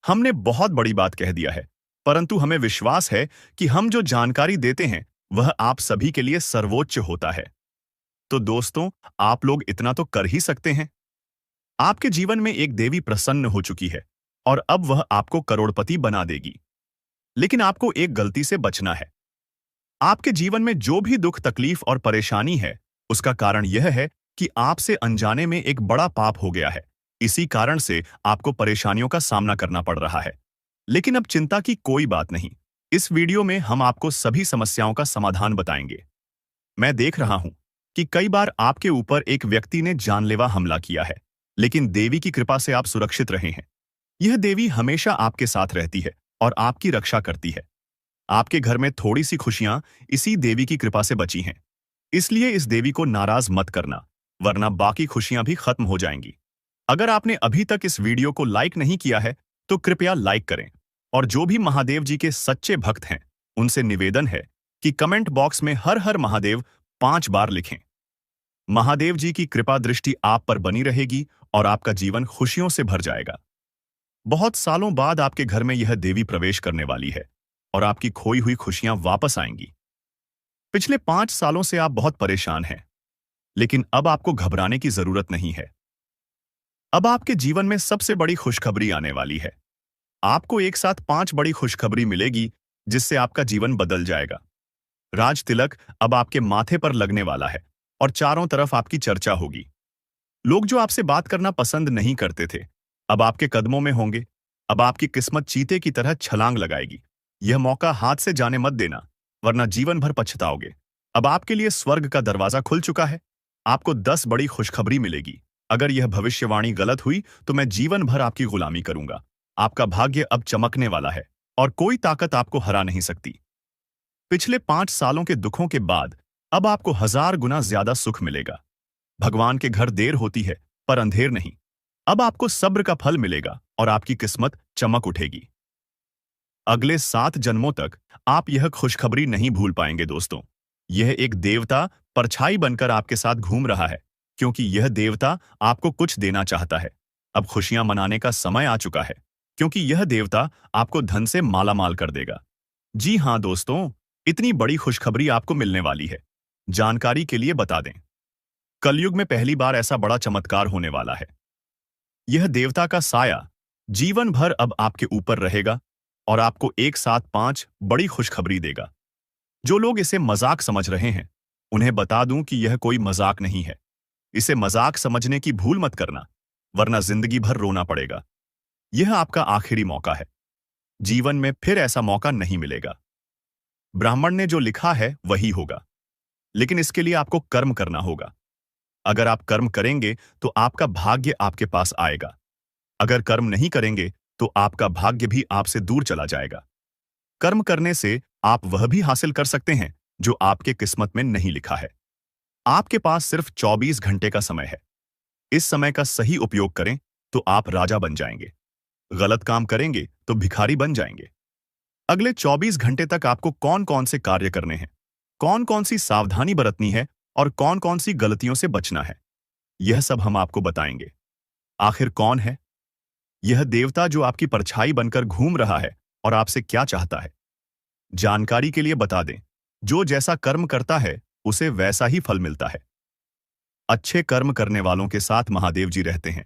हमने बहुत बड़ी बात कह दिया है, परंतु हमें विश्वास है कि हम जो जानकारी देते हैं वह आप सभी के लिए सर्वोच्च होता है। तो दोस्तों, आप लोग इतना तो कर ही सकते हैं। आपके जीवन में एक देवी प्रसन्न हो चुकी है और अब वह आपको करोड़पति बना देगी। लेकिन आपको एक गलती से बचना है। आपके जीवन में जो भी दुख तकलीफ और परेशानी है, उसका कारण यह है कि आपसे अनजाने में एक बड़ा पाप हो गया है। इसी कारण से आपको परेशानियों का सामना करना पड़ रहा है। लेकिन अब चिंता की कोई बात नहीं। इस वीडियो में हम आपको सभी समस्याओं का समाधान बताएंगे। मैं देख रहा हूं कि कई बार आपके ऊपर एक व्यक्ति ने जानलेवा हमला किया है, लेकिन देवी की कृपा से आप सुरक्षित रहे हैं। यह देवी हमेशा आपके साथ रहती है और आपकी रक्षा करती है। आपके घर में थोड़ी सी खुशियां इसी देवी की कृपा से बची हैं। इसलिए इस देवी को नाराज मत करना, वरना बाकी खुशियां भी खत्म हो जाएंगी। अगर आपने अभी तक इस वीडियो को लाइक नहीं किया है, तो कृपया लाइक करें। और जो भी महादेव जी के सच्चे भक्त हैं, उनसे निवेदन है कि कमेंट बॉक्स में हर हर महादेव 5 बार लिखें। महादेव जी की कृपा दृष्टि आप पर बनी रहेगी और आपका जीवन खुशियों से भर जाएगा। बहुत सालों बाद आपके घर में यह देवी प्रवेश करने वाली है और आपकी खोई हुई खुशियां वापस आएंगी। पिछले 5 सालों से आप बहुत परेशान हैं, लेकिन अब आपको घबराने की जरूरत नहीं है। अब आपके जीवन में सबसे बड़ी खुशखबरी आने वाली है। आपको एक साथ 5 बड़ी खुशखबरी मिलेगी, जिससे आपका जीवन बदल जाएगा। राज तिलक अब आपके माथे पर लगने वाला है और चारों तरफ आपकी चर्चा होगी। लोग जो आपसे बात करना पसंद नहीं करते थे, अब आपके कदमों में होंगे। अब आपकी किस्मत चीते की तरह छलांग लगाएगी। यह मौका हाथ से जाने मत देना, वरना जीवन भर पछताओगे। अब आपके लिए स्वर्ग का दरवाजा खुल चुका है। आपको 10 बड़ी खुशखबरी मिलेगी। अगर यह भविष्यवाणी गलत हुई तो मैं जीवन भर आपकी गुलामी करूंगा। आपका भाग्य अब चमकने वाला है और कोई ताकत आपको हरा नहीं सकती। पिछले 5 सालों के दुखों के बाद अब आपको 1000 गुना ज्यादा सुख मिलेगा। भगवान के घर देर होती है, पर अंधेर नहीं। अब आपको सब्र का फल मिलेगा और आपकी किस्मत चमक उठेगी। अगले 7 जन्मों तक आप यह खुशखबरी नहीं भूल पाएंगे दोस्तों। यह एक देवता परछाई बनकर आपके साथ घूम रहा है, क्योंकि यह देवता आपको कुछ देना चाहता है। अब खुशियां मनाने का समय आ चुका है, क्योंकि यह देवता आपको धन से मालामाल कर देगा। जी हां दोस्तों, इतनी बड़ी खुशखबरी आपको मिलने वाली है। जानकारी के लिए बता दें, कलयुग में पहली बार ऐसा बड़ा चमत्कार होने वाला है। यह देवता का साया जीवन भर अब आपके ऊपर रहेगा और आपको एक साथ 5 बड़ी खुशखबरी देगा। जो लोग इसे मजाक समझ रहे हैं, उन्हें बता दूं कि यह कोई मजाक नहीं है। इसे मजाक समझने की भूल मत करना, वरना जिंदगी भर रोना पड़ेगा। यह आपका आखिरी मौका है। जीवन में फिर ऐसा मौका नहीं मिलेगा। ब्राह्मण ने जो लिखा है वही होगा, लेकिन इसके लिए आपको कर्म करना होगा। अगर आप कर्म करेंगे तो आपका भाग्य आपके पास आएगा। अगर कर्म नहीं करेंगे तो आपका भाग्य भी आपसे दूर चला जाएगा। कर्म करने से आप वह भी हासिल कर सकते हैं जो आपके किस्मत में नहीं लिखा है। आपके पास सिर्फ 24 घंटे का समय है। इस समय का सही उपयोग करें तो आप राजा बन जाएंगे। गलत काम करेंगे तो भिखारी बन जाएंगे। अगले 24 घंटे तक आपको कौन कौन से कार्य करने हैं, कौन कौन सी सावधानी बरतनी है और कौन कौन सी गलतियों से बचना है, यह सब हम आपको बताएंगे। आखिर कौन है यह देवता जो आपकी परछाई बनकर घूम रहा है और आपसे क्या चाहता है? जानकारी के लिए बता दें, जो जैसा कर्म करता है उसे वैसा ही फल मिलता है। अच्छे कर्म करने वालों के साथ महादेव जी रहते हैं।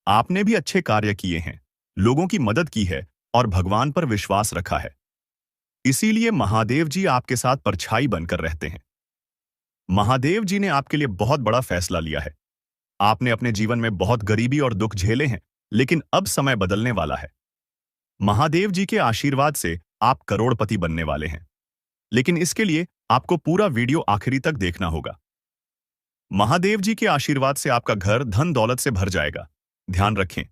आपने भी अच्छे कार्य किए हैं, लोगों की मदद की है और भगवान पर विश्वास रखा है। इसीलिए महादेव जी आपके साथ परछाई बनकर रहते हैं। महादेव जी ने आपके लिए बहुत बड़ा फैसला लिया है। आपने अपने जीवन में बहुत गरीबी और दुख झेले हैं, लेकिन अब समय बदलने वाला है। महादेव जी के आशीर्वाद से आप करोड़पति बनने वाले हैं। लेकिन इसके लिए आपको पूरा वीडियो आखिरी तक देखना होगा। महादेव जी के आशीर्वाद से आपका घर धन दौलत से भर जाएगा। ध्यान रखें,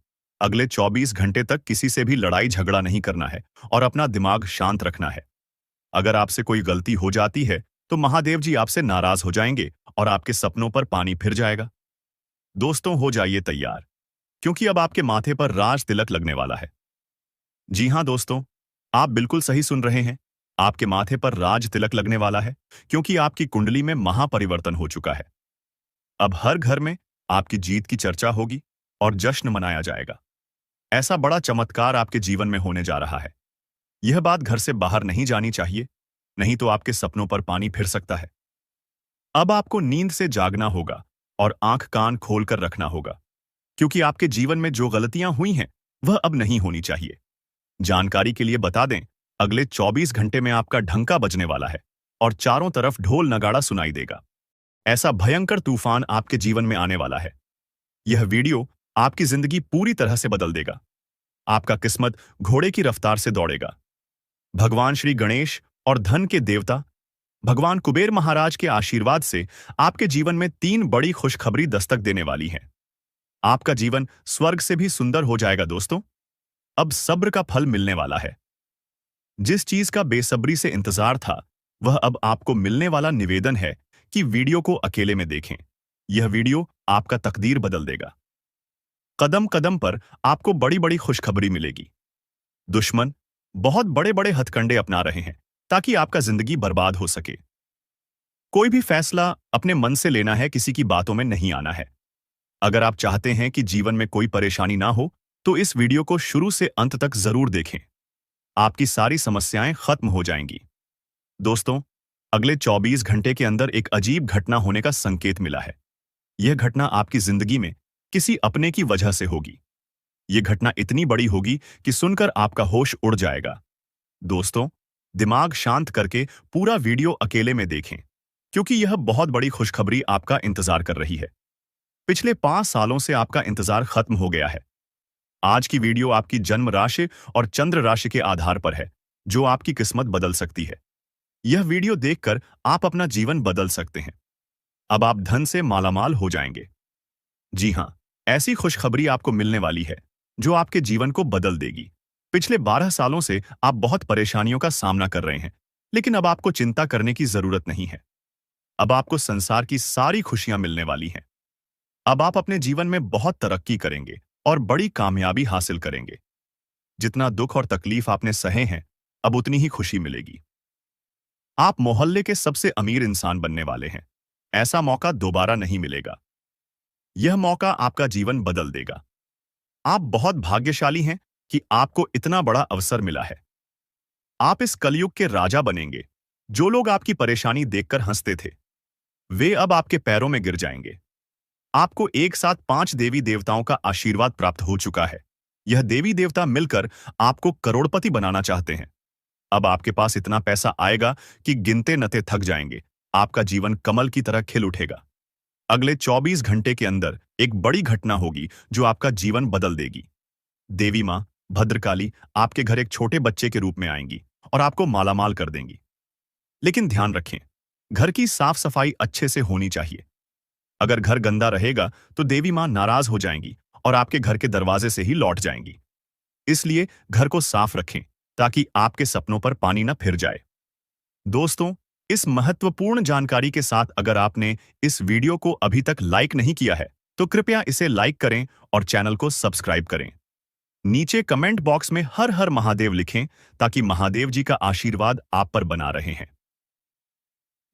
अगले 24 घंटे तक किसी से भी लड़ाई झगड़ा नहीं करना है और अपना दिमाग शांत रखना है। अगर आपसे कोई गलती हो जाती है तो महादेव जी आपसे नाराज हो जाएंगे और आपके सपनों पर पानी फिर जाएगा। दोस्तों, हो जाइए तैयार, क्योंकि अब आपके माथे पर राज तिलक लगने वाला है। जी हां दोस्तों, आप बिल्कुल सही सुन रहे हैं। आपके माथे पर राज तिलक लगने वाला है, क्योंकि आपकी कुंडली में महापरिवर्तन हो चुका है। अब हर घर में आपकी जीत की चर्चा होगी और जश्न मनाया जाएगा। ऐसा बड़ा चमत्कार आपके जीवन में होने जा रहा है। यह बात घर से बाहर नहीं जानी चाहिए, नहीं तो आपके सपनों पर पानी फिर सकता है। अब आपको नींद से जागना होगा और आंख कान खोलकर रखना होगा, क्योंकि आपके जीवन में जो गलतियां हुई हैं वह अब नहीं होनी चाहिए। जानकारी के लिए बता दें, अगले 24 घंटे में आपका ढंका बजने वाला है और चारों तरफ ढोल नगाड़ा सुनाई देगा। ऐसा भयंकर तूफान आपके जीवन में आने वाला है। यह वीडियो आपकी जिंदगी पूरी तरह से बदल देगा। आपका किस्मत घोड़े की रफ्तार से दौड़ेगा। भगवान श्री गणेश और धन के देवता भगवान कुबेर महाराज के आशीर्वाद से आपके जीवन में 3 बड़ी खुशखबरी दस्तक देने वाली हैं। आपका जीवन स्वर्ग से भी सुंदर हो जाएगा दोस्तों। अब सब्र का फल मिलने वाला है। जिस चीज का बेसब्री से इंतजार था, वह अब आपको मिलने वाला निवेदन है कि वीडियो को अकेले में देखें। यह वीडियो आपका तकदीर बदल देगा। कदम कदम पर आपको बड़ी बड़ी खुशखबरी मिलेगी। दुश्मन बहुत बड़े बड़े हथकंडे अपना रहे हैं ताकि आपका जिंदगी बर्बाद हो सके। कोई भी फैसला अपने मन से लेना है, किसी की बातों में नहीं आना है। अगर आप चाहते हैं कि जीवन में कोई परेशानी ना हो, तो इस वीडियो को शुरू से अंत तक जरूर देखें। आपकी सारी समस्याएं खत्म हो जाएंगी। दोस्तों, अगले 24 घंटे के अंदर एक अजीब घटना होने का संकेत मिला है। यह घटना आपकी जिंदगी में किसी अपने की वजह से होगी। यह घटना इतनी बड़ी होगी कि सुनकर आपका होश उड़ जाएगा। दोस्तों, दिमाग शांत करके पूरा वीडियो अकेले में देखें, क्योंकि यह बहुत बड़ी खुशखबरी आपका इंतजार कर रही है। पिछले 5 सालों से आपका इंतजार खत्म हो गया है। आज की वीडियो आपकी जन्म राशि और चंद्र राशि के आधार पर है, जो आपकी किस्मत बदल सकती है। यह वीडियो देखकर आप अपना जीवन बदल सकते हैं। अब आप धन से मालामाल हो जाएंगे। जी हां, ऐसी खुशखबरी आपको मिलने वाली है जो आपके जीवन को बदल देगी। पिछले 12 सालों से आप बहुत परेशानियों का सामना कर रहे हैं, लेकिन अब आपको चिंता करने की जरूरत नहीं है। अब आपको संसार की सारी खुशियां मिलने वाली हैं। अब आप अपने जीवन में बहुत तरक्की करेंगे और बड़ी कामयाबी हासिल करेंगे। जितना दुख और तकलीफ आपने सहे हैं, अब उतनी ही खुशी मिलेगी। आप मोहल्ले के सबसे अमीर इंसान बनने वाले हैं। ऐसा मौका दोबारा नहीं मिलेगा। यह मौका आपका जीवन बदल देगा। आप बहुत भाग्यशाली हैं कि आपको इतना बड़ा अवसर मिला है। आप इस कलयुग के राजा बनेंगे। जो लोग आपकी परेशानी देखकर हंसते थे, वे अब आपके पैरों में गिर जाएंगे। आपको एक साथ 5 देवी देवताओं का आशीर्वाद प्राप्त हो चुका है। यह देवी देवता मिलकर आपको करोड़पति बनाना चाहते हैं। अब आपके पास इतना पैसा आएगा कि गिनते नते थक जाएंगे। आपका जीवन कमल की तरह खिल उठेगा। अगले 24 घंटे के अंदर एक बड़ी घटना होगी जो आपका जीवन बदल देगी। देवी मां भद्रकाली आपके घर एक छोटे बच्चे के रूप में आएंगी और आपको मालामाल कर देंगी। लेकिन ध्यान रखें, घर की साफ सफाई अच्छे से होनी चाहिए। अगर घर गंदा रहेगा तो देवी मां नाराज हो जाएंगी और आपके घर के दरवाजे से ही लौट जाएंगी। इसलिए घर को साफ रखें ताकि आपके सपनों पर पानी न फिर जाए। दोस्तों, इस महत्वपूर्ण जानकारी के साथ अगर आपने इस वीडियो को अभी तक लाइक नहीं किया है, तो कृपया इसे लाइक करें और चैनल को सब्सक्राइब करें। नीचे कमेंट बॉक्स में हर हर महादेव लिखें ताकि महादेव जी का आशीर्वाद आप पर बना रहे हैं।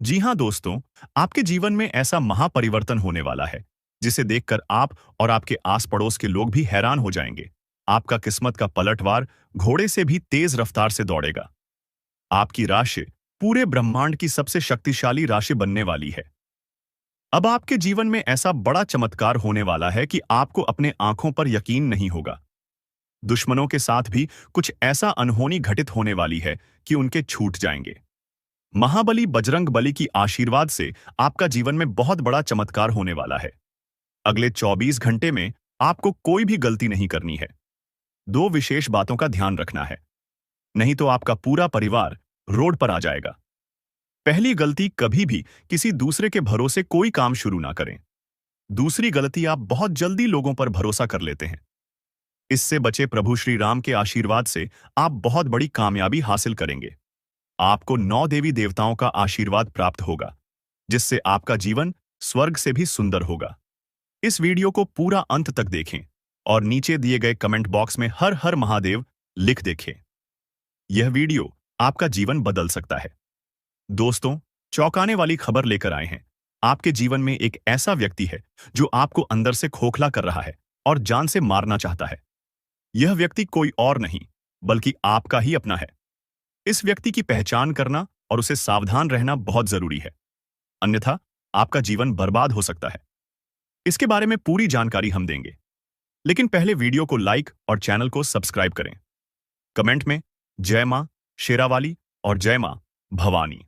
जी हां दोस्तों, आपके जीवन में ऐसा महापरिवर्तन होने वाला है जिसे देखकर आप और आपके आस पड़ोस के लोग भी हैरान हो जाएंगे। आपका किस्मत का पलटवार घोड़े से भी तेज रफ्तार से दौड़ेगा। आपकी राशि पूरे ब्रह्मांड की सबसे शक्तिशाली राशि बनने वाली है। अब आपके जीवन में ऐसा बड़ा चमत्कार होने वाला है कि आपको अपने आंखों पर यकीन नहीं होगा। दुश्मनों के साथ भी कुछ ऐसा अनहोनी घटित होने वाली है कि उनके छूट जाएंगे। महाबली बजरंग बली की आशीर्वाद से आपका जीवन में बहुत बड़ा चमत्कार होने वाला है। अगले 24 घंटे में आपको कोई भी गलती नहीं करनी है। दो विशेष बातों का ध्यान रखना है, नहीं तो आपका पूरा परिवार रोड पर आ जाएगा। पहली गलती, कभी भी किसी दूसरे के भरोसे कोई काम शुरू ना करें। दूसरी गलती, आप बहुत जल्दी लोगों पर भरोसा कर लेते हैं। इससे बचे प्रभु श्री राम के आशीर्वाद से आप बहुत बड़ी कामयाबी हासिल करेंगे। आपको 9 देवी देवताओं का आशीर्वाद प्राप्त होगा, जिससे आपका जीवन स्वर्ग से भी सुंदर होगा। इस वीडियो को पूरा अंत तक देखें और नीचे दिए गए कमेंट बॉक्स में हर हर महादेव लिख देखें। यह वीडियो आपका जीवन बदल सकता है। दोस्तों, चौंकाने वाली खबर लेकर आए हैं। आपके जीवन में एक ऐसा व्यक्ति है जो आपको अंदर से खोखला कर रहा है और जान से मारना चाहता है। यह व्यक्ति कोई और नहीं बल्कि आपका ही अपना है। इस व्यक्ति की पहचान करना और उसे सावधान रहना बहुत जरूरी है, अन्यथा आपका जीवन बर्बाद हो सकता है। इसके बारे में पूरी जानकारी हम देंगे, लेकिन पहले वीडियो को लाइक और चैनल को सब्सक्राइब करें। कमेंट में जय मां शेरावाली और जय मां भवानी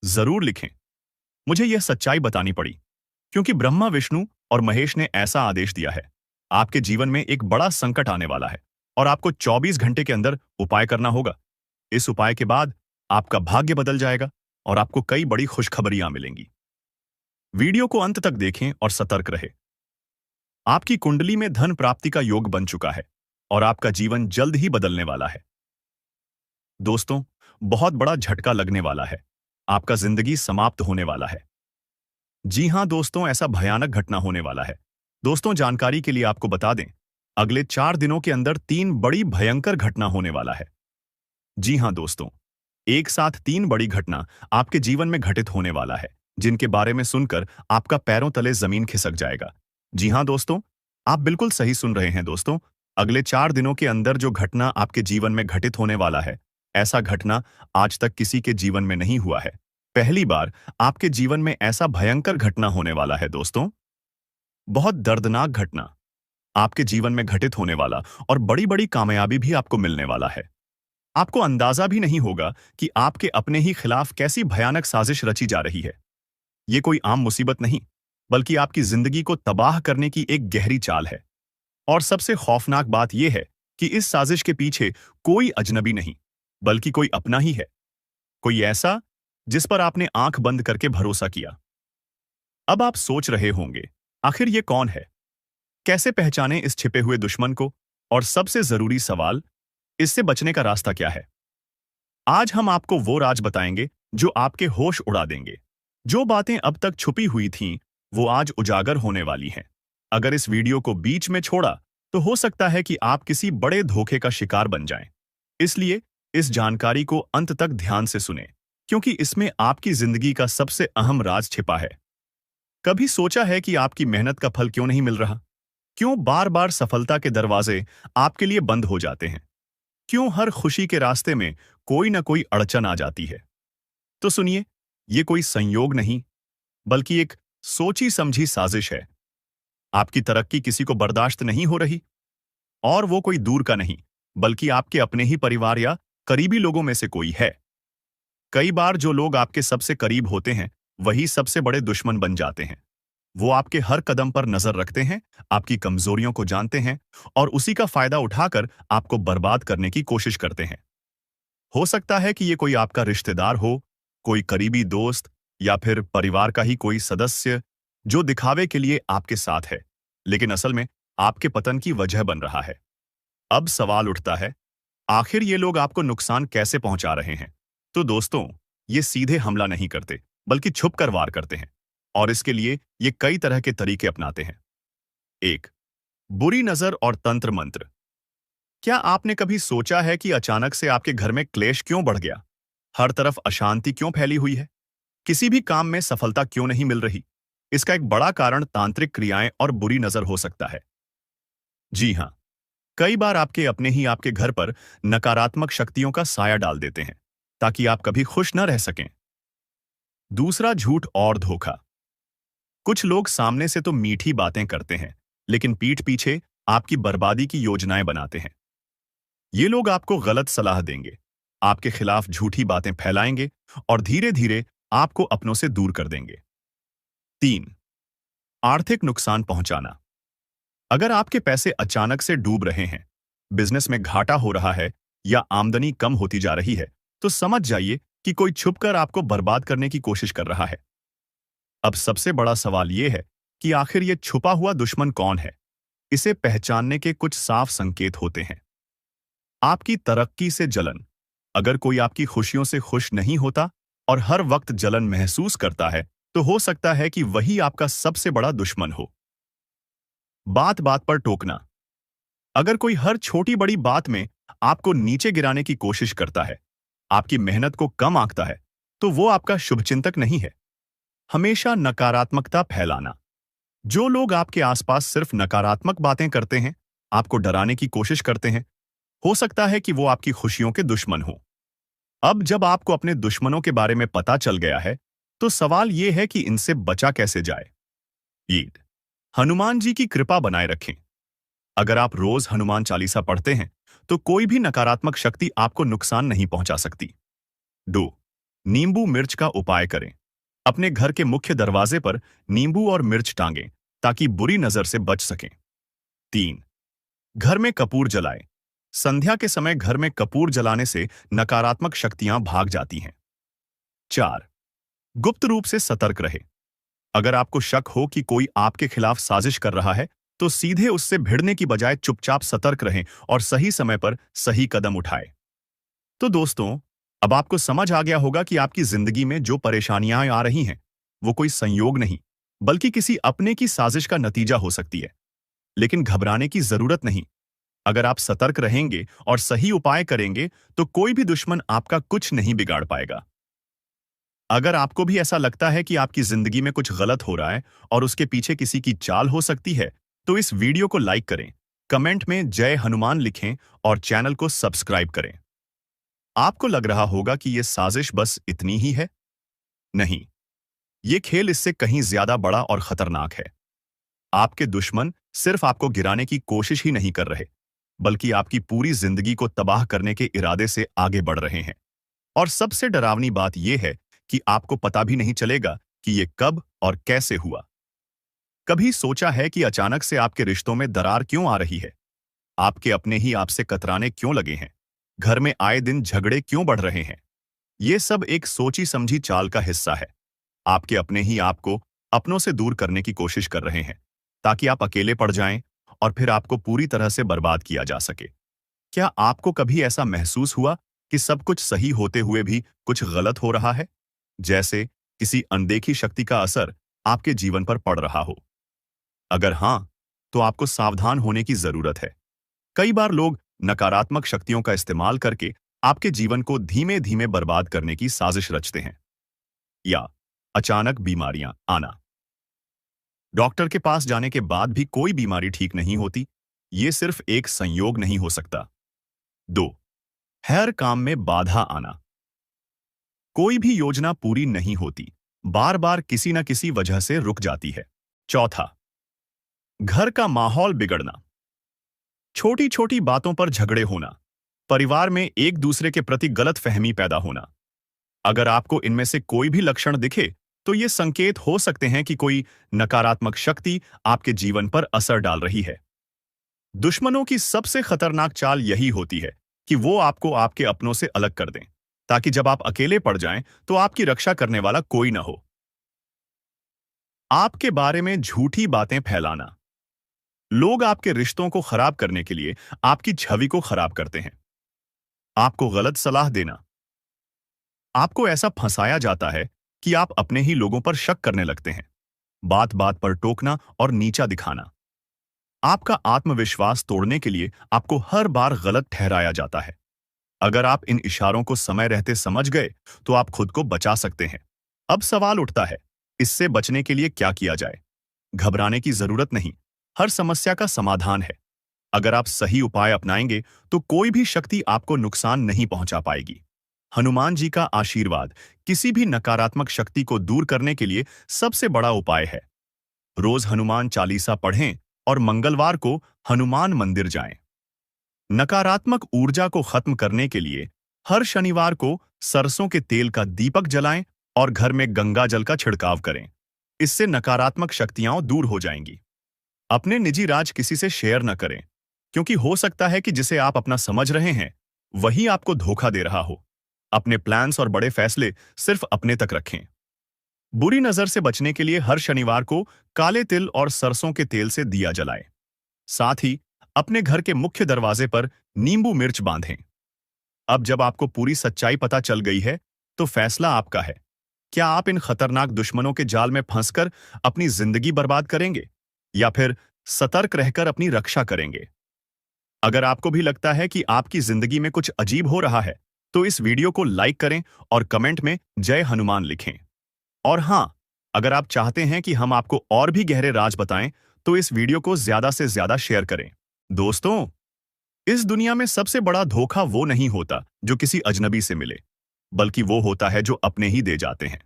जरूर लिखें। मुझे यह सच्चाई बतानी पड़ी क्योंकि ब्रह्मा, विष्णु और महेश ने ऐसा आदेश दिया है। आपके जीवन में एक बड़ा संकट आने वाला है और आपको 24 घंटे के अंदर उपाय करना होगा। इस उपाय के बाद आपका भाग्य बदल जाएगा और आपको कई बड़ी खुशखबरियां मिलेंगी। वीडियो को अंत तक देखें और सतर्क रहे। आपकी कुंडली में धन प्राप्ति का योग बन चुका है और आपका जीवन जल्द ही बदलने वाला है। दोस्तों, बहुत बड़ा झटका लगने वाला है। आपका जिंदगी समाप्त होने वाला है। जी हां दोस्तों, ऐसा भयानक घटना होने वाला है। दोस्तों, जानकारी के लिए आपको बता दें, अगले 4 दिनों के अंदर 3 बड़ी भयंकर घटना होने वाला है। जी हां दोस्तों, एक साथ 3 बड़ी घटना आपके जीवन में घटित होने वाला है, जिनके बारे में सुनकर आपका पैरों तले जमीन खिसक जाएगा। जी हां दोस्तों, आप बिल्कुल सही सुन रहे हैं दोस्तों। अगले 4 दिनों के अंदर जो घटना आपके जीवन में घटित होने वाला है, ऐसा घटना आज तक किसी के जीवन में नहीं हुआ है। पहली बार आपके जीवन में ऐसा भयंकर घटना होने वाला है दोस्तों। बहुत दर्दनाक घटना आपके जीवन में घटित होने वाला और बड़ी बड़ी कामयाबी भी आपको मिलने वाला है। आपको अंदाजा भी नहीं होगा कि आपके अपने ही खिलाफ कैसी भयानक साजिश रची जा रही है। ये कोई आम मुसीबत नहीं, बल्कि आपकी जिंदगी को तबाह करने की एक गहरी चाल है। और सबसे खौफनाक बात यह है कि इस साजिश के पीछे कोई अजनबी नहीं, बल्कि कोई अपना ही है। कोई ऐसा जिस पर आपने आंख बंद करके भरोसा किया। अब आप सोच रहे होंगे, आखिर ये कौन है? कैसे पहचानें इस छिपे हुए दुश्मन को? और सबसे जरूरी सवाल, इससे बचने का रास्ता क्या है? आज हम आपको वो राज बताएंगे जो आपके होश उड़ा देंगे। जो बातें अब तक छुपी हुई थीं, वो आज उजागर होने वाली हैं। अगर इस वीडियो को बीच में छोड़ा तो हो सकता है कि आप किसी बड़े धोखे का शिकार बन जाएं। इसलिए इस जानकारी को अंत तक ध्यान से सुनें, क्योंकि इसमें आपकी जिंदगी का सबसे अहम राज छिपा है। कभी सोचा है कि आपकी मेहनत का फल क्यों नहीं मिल रहा? क्यों बार बार सफलता के दरवाजे आपके लिए बंद हो जाते हैं? क्यों हर खुशी के रास्ते में कोई ना कोई अड़चन आ जाती है? तो सुनिए, ये कोई संयोग नहीं, बल्कि एक सोची समझी साजिश है। आपकी तरक्की किसी को बर्दाश्त नहीं हो रही, और वो कोई दूर का नहीं, बल्कि आपके अपने ही परिवार या करीबी लोगों में से कोई है। कई बार जो लोग आपके सबसे करीब होते हैं, वही सबसे बड़े दुश्मन बन जाते हैं। वो आपके हर कदम पर नजर रखते हैं, आपकी कमजोरियों को जानते हैं और उसी का फायदा उठाकर आपको बर्बाद करने की कोशिश करते हैं। हो सकता है कि ये कोई आपका रिश्तेदार हो, कोई करीबी दोस्त या फिर परिवार का ही कोई सदस्य जो दिखावे के लिए आपके साथ है, लेकिन असल में आपके पतन की वजह बन रहा है। अब सवाल उठता है, आखिर ये लोग आपको नुकसान कैसे पहुंचा रहे हैं? तो दोस्तों, ये सीधे हमला नहीं करते, बल्कि छुपकर वार करते हैं, और इसके लिए ये कई तरह के तरीके अपनाते हैं। 1. बुरी नजर और तंत्र मंत्र। क्या आपने कभी सोचा है कि अचानक से आपके घर में क्लेश क्यों बढ़ गया? हर तरफ अशांति क्यों फैली हुई है? किसी भी काम में सफलता क्यों नहीं मिल रही? इसका एक बड़ा कारण तांत्रिक क्रियाएं और बुरी नजर हो सकता है। जी हां, कई बार आपके अपने ही आपके घर पर नकारात्मक शक्तियों का साया डाल देते हैं, ताकि आप कभी खुश न रह सकें। दूसरा, झूठ और धोखा। कुछ लोग सामने से तो मीठी बातें करते हैं, लेकिन पीठ पीछे आपकी बर्बादी की योजनाएं बनाते हैं। ये लोग आपको गलत सलाह देंगे, आपके खिलाफ झूठी बातें फैलाएंगे और धीरे धीरे आपको अपनों से दूर कर देंगे। 3. आर्थिक नुकसान पहुंचाना। अगर आपके पैसे अचानक से डूब रहे हैं, बिजनेस में घाटा हो रहा है या आमदनी कम होती जा रही है, तो समझ जाइए कि कोई छुपकर आपको बर्बाद करने की कोशिश कर रहा है। अब सबसे बड़ा सवाल यह है कि आखिर ये छुपा हुआ दुश्मन कौन है? इसे पहचानने के कुछ साफ संकेत होते हैं। आपकी तरक्की से जलन। अगर कोई आपकी खुशियों से खुश नहीं होता और हर वक्त जलन महसूस करता है, तो हो सकता है कि वही आपका सबसे बड़ा दुश्मन हो। बात बात पर टोकना। अगर कोई हर छोटी बड़ी बात में आपको नीचे गिराने की कोशिश करता है, आपकी मेहनत को कम आंकता है, तो वो आपका शुभचिंतक नहीं है। हमेशा नकारात्मकता फैलाना। जो लोग आपके आसपास सिर्फ नकारात्मक बातें करते हैं, आपको डराने की कोशिश करते हैं, हो सकता है कि वो आपकी खुशियों के दुश्मन हो। अब जब आपको अपने दुश्मनों के बारे में पता चल गया है, तो सवाल यह है कि इनसे बचा कैसे जाए। ईद। हनुमान जी की कृपा बनाए रखें। अगर आप रोज हनुमान चालीसा पढ़ते हैं, तो कोई भी नकारात्मक शक्ति आपको नुकसान नहीं पहुंचा सकती। 2. नींबू मिर्च का उपाय करें। अपने घर के मुख्य दरवाजे पर नींबू और मिर्च टांगें, ताकि बुरी नजर से बच सकें। 3. घर में कपूर जलाएं। संध्या के समय घर में कपूर जलाने से नकारात्मक शक्तियां भाग जाती हैं। 4. गुप्त रूप से सतर्क रहे। अगर आपको शक हो कि कोई आपके खिलाफ साजिश कर रहा है, तो सीधे उससे भिड़ने की बजाय चुपचाप सतर्क रहें और सही समय पर सही कदम उठाएं। तो दोस्तों, अब आपको समझ आ गया होगा कि आपकी जिंदगी में जो परेशानियां आ रही हैं, वो कोई संयोग नहीं, बल्कि किसी अपने की साजिश का नतीजा हो सकती है। लेकिन घबराने की जरूरत नहीं। अगर आप सतर्क रहेंगे और सही उपाय करेंगे, तो कोई भी दुश्मन आपका कुछ नहीं बिगाड़ पाएगा। अगर आपको भी ऐसा लगता है कि आपकी जिंदगी में कुछ गलत हो रहा है और उसके पीछे किसी की चाल हो सकती है, तो इस वीडियो को लाइक करें, कमेंट में जय हनुमान लिखें और चैनल को सब्सक्राइब करें। आपको लग रहा होगा कि यह साजिश बस इतनी ही है। नहीं, यह खेल इससे कहीं ज्यादा बड़ा और खतरनाक है। आपके दुश्मन सिर्फ आपको गिराने की कोशिश ही नहीं कर रहे, बल्कि आपकी पूरी जिंदगी को तबाह करने के इरादे से आगे बढ़ रहे हैं। और सबसे डरावनी बात यह है कि आपको पता भी नहीं चलेगा कि यह कब और कैसे हुआ। कभी सोचा है कि अचानक से आपके रिश्तों में दरार क्यों आ रही है? आपके अपने ही आपसे कतराने क्यों लगे हैं? घर में आए दिन झगड़े क्यों बढ़ रहे हैं? ये सब एक सोची समझी चाल का हिस्सा है। आपके अपने ही आपको अपनों से दूर करने की कोशिश कर रहे हैं, ताकि आप अकेले पड़ जाएं और फिर आपको पूरी तरह से बर्बाद किया जा सके। क्या आपको कभी ऐसा महसूस हुआ कि सब कुछ सही होते हुए भी कुछ गलत हो रहा है? जैसे किसी अनदेखी शक्ति का असर आपके जीवन पर पड़ रहा हो? अगर हां, तो आपको सावधान होने की जरूरत है। कई बार लोग नकारात्मक शक्तियों का इस्तेमाल करके आपके जीवन को धीमे धीमे बर्बाद करने की साजिश रचते हैं। या अचानक बीमारियां आना। डॉक्टर के पास जाने के बाद भी कोई बीमारी ठीक नहीं होती, ये सिर्फ एक संयोग नहीं हो सकता। 2. हर काम में बाधा आना। कोई भी योजना पूरी नहीं होती, बार बार किसी न किसी वजह से रुक जाती है। 4. घर का माहौल बिगड़ना। छोटी छोटी बातों पर झगड़े होना, परिवार में एक दूसरे के प्रति गलत फहमी पैदा होना। अगर आपको इनमें से कोई भी लक्षण दिखे, तो ये संकेत हो सकते हैं कि कोई नकारात्मक शक्ति आपके जीवन पर असर डाल रही है। दुश्मनों की सबसे खतरनाक चाल यही होती है कि वो आपको आपके अपनों से अलग कर दें, ताकि जब आप अकेले पड़ जाएं, तो आपकी रक्षा करने वाला कोई ना हो। आपके बारे में झूठी बातें फैलाना। लोग आपके रिश्तों को खराब करने के लिए आपकी छवि को खराब करते हैं। आपको गलत सलाह देना। आपको ऐसा फंसाया जाता है कि आप अपने ही लोगों पर शक करने लगते हैं। बात बात पर टोकना और नीचा दिखाना। आपका आत्मविश्वास तोड़ने के लिए आपको हर बार गलत ठहराया जाता है। अगर आप इन इशारों को समय रहते समझ गए, तो आप खुद को बचा सकते हैं। अब सवाल उठता है, इससे बचने के लिए क्या किया जाए? घबराने की जरूरत नहीं, हर समस्या का समाधान है। अगर आप सही उपाय अपनाएंगे, तो कोई भी शक्ति आपको नुकसान नहीं पहुंचा पाएगी। हनुमान जी का आशीर्वाद किसी भी नकारात्मक शक्ति को दूर करने के लिए सबसे बड़ा उपाय है। रोज हनुमान चालीसा पढ़ें और मंगलवार को हनुमान मंदिर जाएं। नकारात्मक ऊर्जा को खत्म करने के लिए हर शनिवार को सरसों के तेल का दीपक जलाएं और घर में गंगा जल का छिड़काव करें। इससे नकारात्मक शक्तियां दूर हो जाएंगी। अपने निजी राज किसी से शेयर न करें, क्योंकि हो सकता है कि जिसे आप अपना समझ रहे हैं वही आपको धोखा दे रहा हो। अपने प्लान्स और बड़े फैसले सिर्फ अपने तक रखें। बुरी नजर से बचने के लिए हर शनिवार को काले तिल और सरसों के तेल से दिया जलाएं। साथ ही अपने घर के मुख्य दरवाजे पर नींबू मिर्च बांधें। अब जब आपको पूरी सच्चाई पता चल गई है, तो फैसला आपका है। क्या आप इन खतरनाक दुश्मनों के जाल में फंसकर अपनी जिंदगी बर्बाद करेंगे या फिर सतर्क रहकर अपनी रक्षा करेंगे? अगर आपको भी लगता है कि आपकी जिंदगी में कुछ अजीब हो रहा है, तो इस वीडियो को लाइक करें और कमेंट में जय हनुमान लिखें। और हां, अगर आप चाहते हैं कि हम आपको और भी गहरे राज बताएं, तो इस वीडियो को ज्यादा से ज्यादा शेयर करें। दोस्तों, इस दुनिया में सबसे बड़ा धोखा वो नहीं होता जो किसी अजनबी से मिले, बल्कि वो होता है जो अपने ही दे जाते हैं।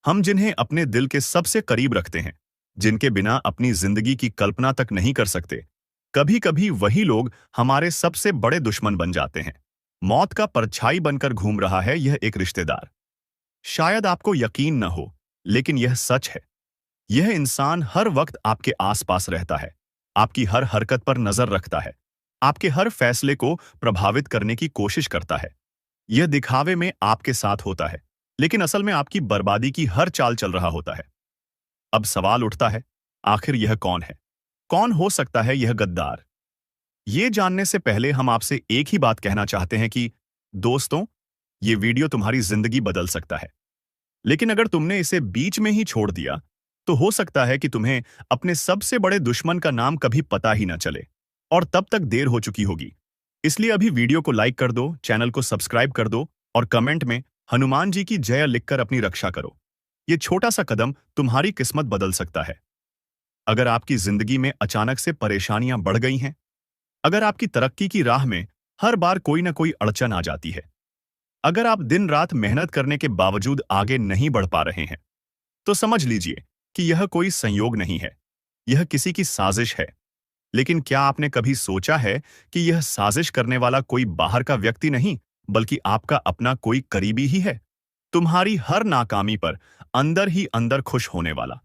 हम जिन्हें अपने दिल के सबसे करीब रखते हैं, जिनके बिना अपनी जिंदगी की कल्पना तक नहीं कर सकते, कभी कभी वही लोग हमारे सबसे बड़े दुश्मन बन जाते हैं। मौत का परछाई बनकर घूम रहा है यह एक रिश्तेदार। शायद आपको यकीन न हो, लेकिन यह सच है। यह इंसान हर वक्त आपके आसपास रहता है, आपकी हर हरकत पर नजर रखता है, आपके हर फैसले को प्रभावित करने की कोशिश करता है। यह दिखावे में आपके साथ होता है, लेकिन असल में आपकी बर्बादी की हर चाल चल रहा होता है। अब सवाल उठता है, आखिर यह कौन है? कौन हो सकता है यह गद्दार? ये जानने से पहले हम आपसे एक ही बात कहना चाहते हैं कि दोस्तों, ये वीडियो तुम्हारी जिंदगी बदल सकता है। लेकिन अगर तुमने इसे बीच में ही छोड़ दिया, तो हो सकता है कि तुम्हें अपने सबसे बड़े दुश्मन का नाम कभी पता ही ना चले, और तब तक देर हो चुकी होगी। इसलिए अभी वीडियो को लाइक कर दो, चैनल को सब्सक्राइब कर दो और कमेंट में हनुमान जी की जय लिखकर अपनी रक्षा करो। ये छोटा सा कदम तुम्हारी किस्मत बदल सकता है। अगर आपकी जिंदगी में अचानक से परेशानियां बढ़ गई हैं, अगर आपकी तरक्की की राह में हर बार कोई ना कोई अड़चन आ जाती है, अगर आप दिन रात मेहनत करने के बावजूद आगे नहीं बढ़ पा रहे हैं, तो समझ लीजिए कि यह कोई संयोग नहीं है, यह किसी की साजिश है। लेकिन क्या आपने कभी सोचा है कि यह साजिश करने वाला कोई बाहर का व्यक्ति नहीं, बल्कि आपका अपना कोई करीबी ही है? तुम्हारी हर नाकामी पर अंदर ही अंदर खुश होने वाला,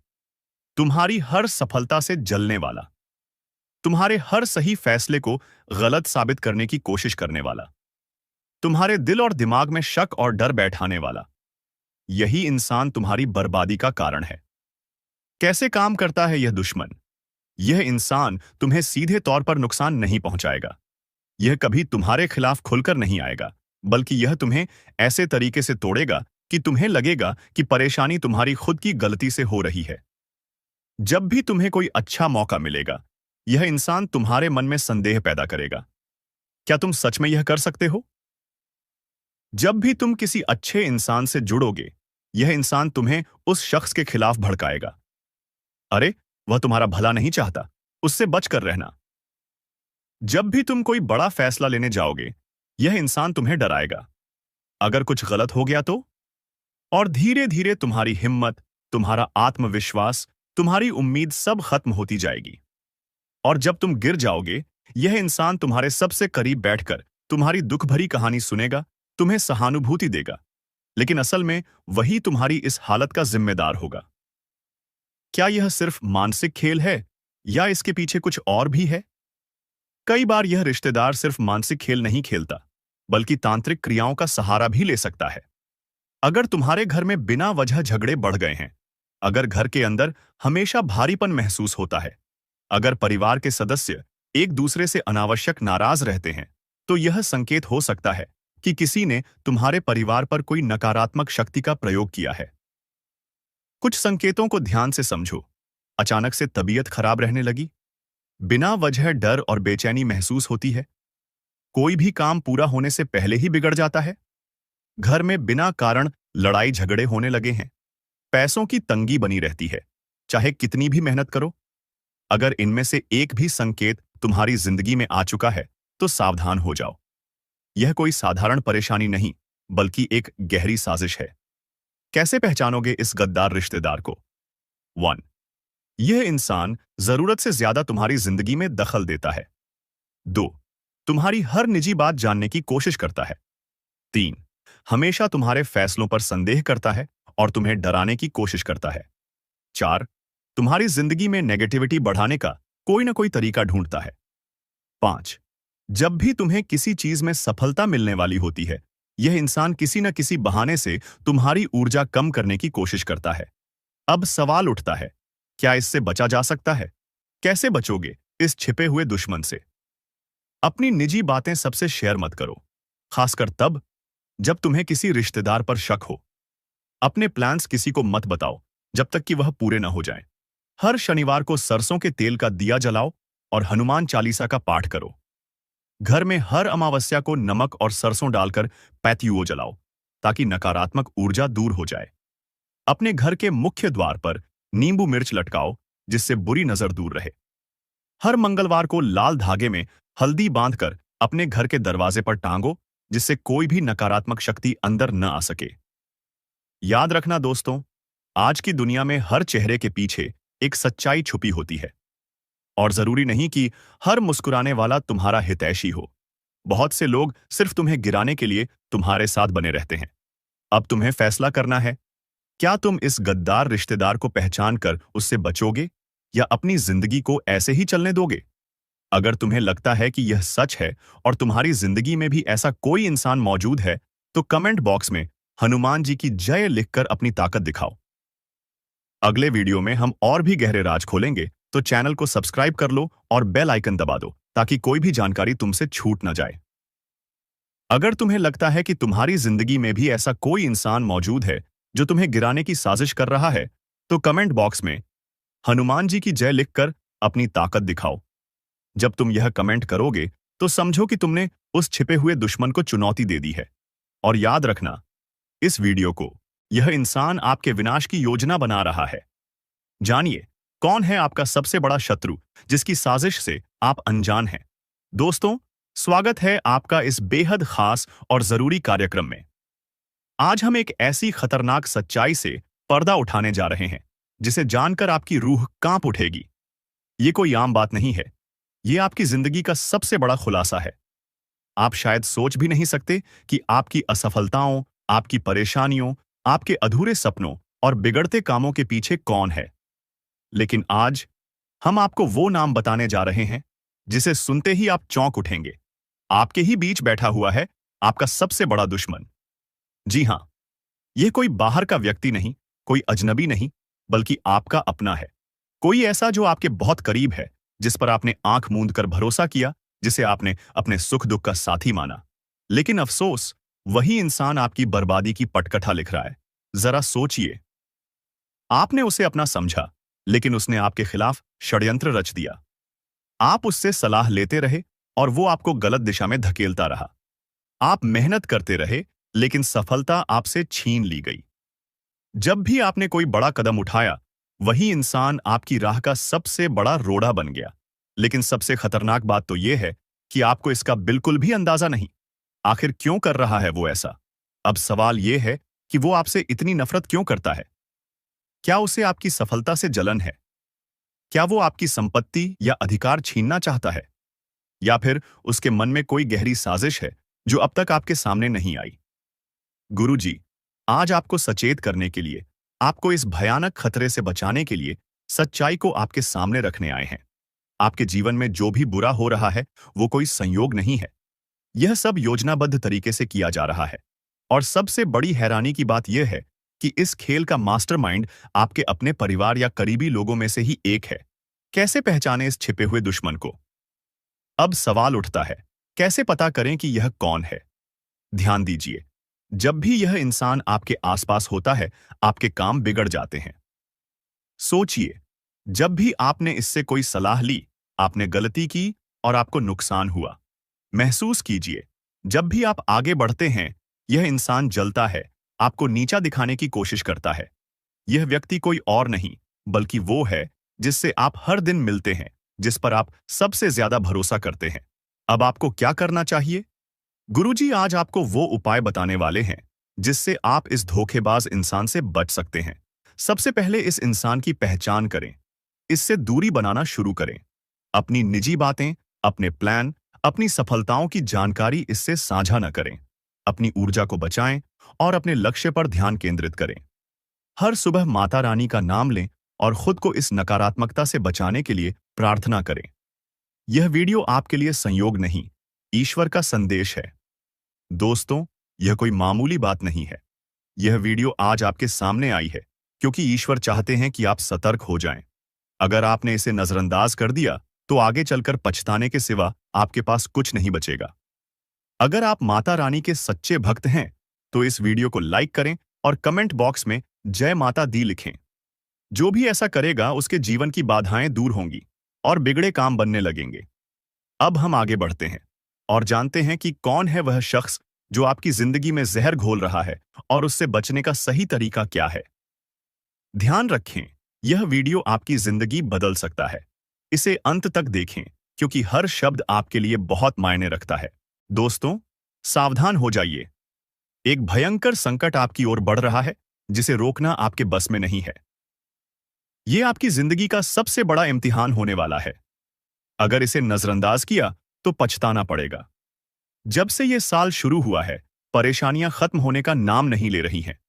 तुम्हारी हर सफलता से जलने वाला, तुम्हारे हर सही फैसले को गलत साबित करने की कोशिश करने वाला, तुम्हारे दिल और दिमाग में शक और डर बैठाने वाला, यही इंसान तुम्हारी बर्बादी का कारण है। कैसे काम करता है यह दुश्मन? यह इंसान तुम्हें सीधे तौर पर नुकसान नहीं पहुंचाएगा। यह कभी तुम्हारे खिलाफ खुलकर नहीं आएगा, बल्कि यह तुम्हें ऐसे तरीके से तोड़ेगा कि तुम्हें लगेगा कि परेशानी तुम्हारी खुद की गलती से हो रही है। जब भी तुम्हें कोई अच्छा मौका मिलेगा, यह इंसान तुम्हारे मन में संदेह पैदा करेगा। क्या तुम सच में यह कर सकते हो? जब भी तुम किसी अच्छे इंसान से जुड़ोगे, यह इंसान तुम्हें उस शख्स के खिलाफ भड़काएगा। अरे, वह तुम्हारा भला नहीं चाहता, उससे बचकर रहना। जब भी तुम कोई बड़ा फैसला लेने जाओगे, यह इंसान तुम्हें डराएगा। अगर कुछ गलत हो गया तो? और धीरे धीरे तुम्हारी हिम्मत, तुम्हारा आत्मविश्वास, तुम्हारी उम्मीद सब खत्म होती जाएगी। और जब तुम गिर जाओगे, यह इंसान तुम्हारे सबसे करीब बैठकर तुम्हारी दुख भरी कहानी सुनेगा, तुम्हें सहानुभूति देगा। लेकिन असल में वही तुम्हारी इस हालत का जिम्मेदार होगा। क्या यह सिर्फ मानसिक खेल है या इसके पीछे कुछ और भी है? कई बार यह रिश्तेदार सिर्फ मानसिक खेल नहीं खेलता, बल्कि तांत्रिक क्रियाओं का सहारा भी ले सकता है। अगर तुम्हारे घर में बिना वजह झगड़े बढ़ गए हैं, अगर घर के अंदर हमेशा भारीपन महसूस होता है, अगर परिवार के सदस्य एक दूसरे से अनावश्यक नाराज रहते हैं, तो यह संकेत हो सकता है कि किसी ने तुम्हारे परिवार पर कोई नकारात्मक शक्ति का प्रयोग किया है। कुछ संकेतों को ध्यान से समझो। अचानक से तबीयत खराब रहने लगी, बिना वजह डर और बेचैनी महसूस होती है, कोई भी काम पूरा होने से पहले ही बिगड़ जाता है, घर में बिना कारण लड़ाई झगड़े होने लगे हैं, पैसों की तंगी बनी रहती है, चाहे कितनी भी मेहनत करो। अगर इनमें से एक भी संकेत तुम्हारी जिंदगी में आ चुका है, तो सावधान हो जाओ। यह कोई साधारण परेशानी नहीं, बल्कि एक गहरी साजिश है। कैसे पहचानोगे इस गद्दार रिश्तेदार को? 1. यह इंसान जरूरत से ज्यादा तुम्हारी जिंदगी में दखल देता है। 2. तुम्हारी हर निजी बात जानने की कोशिश करता है। 3. हमेशा तुम्हारे फैसलों पर संदेह करता है और तुम्हें डराने की कोशिश करता है। 4. तुम्हारी जिंदगी में नेगेटिविटी बढ़ाने का कोई ना कोई तरीका ढूंढता है। 5. जब भी तुम्हें किसी चीज में सफलता मिलने वाली होती है, यह इंसान किसी न किसी बहाने से तुम्हारी ऊर्जा कम करने की कोशिश करता है। अब सवाल उठता है, क्या इससे बचा जा सकता है? कैसे बचोगे इस छिपे हुए दुश्मन से? अपनी निजी बातें सबसे शेयर मत करो, खासकर तब जब तुम्हें किसी रिश्तेदार पर शक हो। अपने प्लान्स किसी को मत बताओ जब तक कि वह पूरे न हो जाएं। हर शनिवार को सरसों के तेल का दिया जलाओ और हनुमान चालीसा का पाठ करो। घर में हर अमावस्या को नमक और सरसों डालकर पैत्युओ जलाओ ताकि नकारात्मक ऊर्जा दूर हो जाए। अपने घर के मुख्य द्वार पर नींबू मिर्च लटकाओ जिससे बुरी नजर दूर रहे। हर मंगलवार को लाल धागे में हल्दी बांधकर अपने घर के दरवाजे पर टांगो जिससे कोई भी नकारात्मक शक्ति अंदर न आ सके। याद रखना दोस्तों, आज की दुनिया में हर चेहरे के पीछे एक सच्चाई छुपी होती है और जरूरी नहीं कि हर मुस्कुराने वाला तुम्हारा हितैषी हो। बहुत से लोग सिर्फ तुम्हें गिराने के लिए तुम्हारे साथ बने रहते हैं। अब तुम्हें फैसला करना है, क्या तुम इस गद्दार रिश्तेदार को पहचान कर उससे बचोगे या अपनी जिंदगी को ऐसे ही चलने दोगे? अगर तुम्हें लगता है कि यह सच है और तुम्हारी जिंदगी में भी ऐसा कोई इंसान मौजूद है, तो कमेंट बॉक्स में हनुमान जी की जय लिखकर अपनी ताकत दिखाओ। अगले वीडियो में हम और भी गहरे राज खोलेंगे, तो चैनल को सब्सक्राइब कर लो और बेल आइकन दबा दो ताकि कोई भी जानकारी तुमसे छूट न जाए। अगर तुम्हें लगता है कि तुम्हारी जिंदगी में भी ऐसा कोई इंसान मौजूद है जो तुम्हें गिराने की साजिश कर रहा है, तो कमेंट बॉक्स में हनुमान जी की जय लिखकर अपनी ताकत दिखाओ। जब तुम यह कमेंट करोगे तो समझो कि तुमने उस छिपे हुए दुश्मन को चुनौती दे दी है। और याद रखना, इस वीडियो को यह इंसान आपके विनाश की योजना बना रहा है। जानिए कौन है आपका सबसे बड़ा शत्रु जिसकी साजिश से आप अनजान हैं। दोस्तों, स्वागत है आपका इस बेहद खास और जरूरी कार्यक्रम में। आज हम एक ऐसी खतरनाक सच्चाई से पर्दा उठाने जा रहे हैं जिसे जानकर आपकी रूह कांप उठेगी। ये कोई आम बात नहीं है, ये आपकी जिंदगी का सबसे बड़ा खुलासा है। आप शायद सोच भी नहीं सकते कि आपकी असफलताओं, आपकी परेशानियों, आपके अधूरे सपनों और बिगड़ते कामों के पीछे कौन है। लेकिन आज हम आपको वो नाम बताने जा रहे हैं जिसे सुनते ही आप चौंक उठेंगे। आपके ही बीच बैठा हुआ है आपका सबसे बड़ा दुश्मन। जी हां, यह कोई बाहर का व्यक्ति नहीं, कोई अजनबी नहीं, बल्कि आपका अपना है। कोई ऐसा जो आपके बहुत करीब है, जिस पर आपने आंख मूंद कर भरोसा किया, जिसे आपने अपने सुख दुख का साथी माना। लेकिन अफसोस, वही इंसान आपकी बर्बादी की पटकथा लिख रहा है। जरा सोचिए, आपने उसे अपना समझा, लेकिन उसने आपके खिलाफ षड्यंत्र रच दिया। आप उससे सलाह लेते रहे और वो आपको गलत दिशा में धकेलता रहा। आप मेहनत करते रहे, लेकिन सफलता आपसे छीन ली गई। जब भी आपने कोई बड़ा कदम उठाया, वही इंसान आपकी राह का सबसे बड़ा रोड़ा बन गया। लेकिन सबसे खतरनाक बात तो यह है कि आपको इसका बिल्कुल भी अंदाजा नहीं। आखिर क्यों कर रहा है वो ऐसा? अब सवाल यह है कि वो आपसे इतनी नफरत क्यों करता है? क्या उसे आपकी सफलता से जलन है? क्या वो आपकी संपत्ति या अधिकार छीनना चाहता है? या फिर उसके मन में कोई गहरी साजिश है जो अब तक आपके सामने नहीं आई? गुरुजी, आज आपको सचेत करने के लिए, आपको इस भयानक खतरे से बचाने के लिए सच्चाई को आपके सामने रखने आए हैं। आपके जीवन में जो भी बुरा हो रहा है, वो कोई संयोग नहीं है। यह सब योजनाबद्ध तरीके से किया जा रहा है। और सबसे बड़ी हैरानी की बात यह है कि इस खेल का मास्टरमाइंड आपके अपने परिवार या करीबी लोगों में से ही एक है। कैसे पहचाने इस छिपे हुए दुश्मन को? अब सवाल उठता है, कैसे पता करें कि यह कौन है? ध्यान दीजिए, जब भी यह इंसान आपके आसपास होता है, आपके काम बिगड़ जाते हैं। सोचिए, जब भी आपने इससे कोई सलाह ली, आपने गलती की और आपको नुकसान हुआ। महसूस कीजिए, जब भी आप आगे बढ़ते हैं, यह इंसान जलता है, आपको नीचा दिखाने की कोशिश करता है। यह व्यक्ति कोई और नहीं, बल्कि वो है जिससे आप हर दिन मिलते हैं, जिस पर आप सबसे ज्यादा भरोसा करते हैं। अब आपको क्या करना चाहिए? गुरुजी आज आपको वो उपाय बताने वाले हैं जिससे आप इस धोखेबाज इंसान से बच सकते हैं। सबसे पहले इस इंसान की पहचान करें। इससे दूरी बनाना शुरू करें। अपनी निजी बातें, अपने प्लान, अपनी सफलताओं की जानकारी इससे साझा न करें। अपनी ऊर्जा को बचाएं और अपने लक्ष्य पर ध्यान केंद्रित करें। हर सुबह माता रानी का नाम लें और खुद को इस नकारात्मकता से बचाने के लिए प्रार्थना करें। यह वीडियो आपके लिए संयोग नहीं, ईश्वर का संदेश है। दोस्तों, यह कोई मामूली बात नहीं है। यह वीडियो आज आपके सामने आई है क्योंकि ईश्वर चाहते हैं कि आप सतर्क हो जाएं। अगर आपने इसे नजरअंदाज कर दिया तो आगे चलकर पछताने के सिवा आपके पास कुछ नहीं बचेगा। अगर आप माता रानी के सच्चे भक्त हैं तो इस वीडियो को लाइक करें और कमेंट बॉक्स में जय माता दी लिखें। जो भी ऐसा करेगा उसके जीवन की बाधाएं दूर होंगी और बिगड़े काम बनने लगेंगे। अब हम आगे बढ़ते हैं और जानते हैं कि कौन है वह शख्स जो आपकी जिंदगी में जहर घोल रहा है और उससे बचने का सही तरीका क्या है। ध्यान रखें, यह वीडियो आपकी जिंदगी बदल सकता है। इसे अंत तक देखें क्योंकि हर शब्द आपके लिए बहुत मायने रखता है। दोस्तों, सावधान हो जाइए। एक भयंकर संकट आपकी ओर बढ़ रहा है जिसे रोकना आपके बस में नहीं है। यह आपकी जिंदगी का सबसे बड़ा इम्तिहान होने वाला है। अगर इसे नजरअंदाज किया तो पछताना पड़ेगा। जब से यह साल शुरू हुआ है, परेशानियां खत्म होने का नाम नहीं ले रही हैं।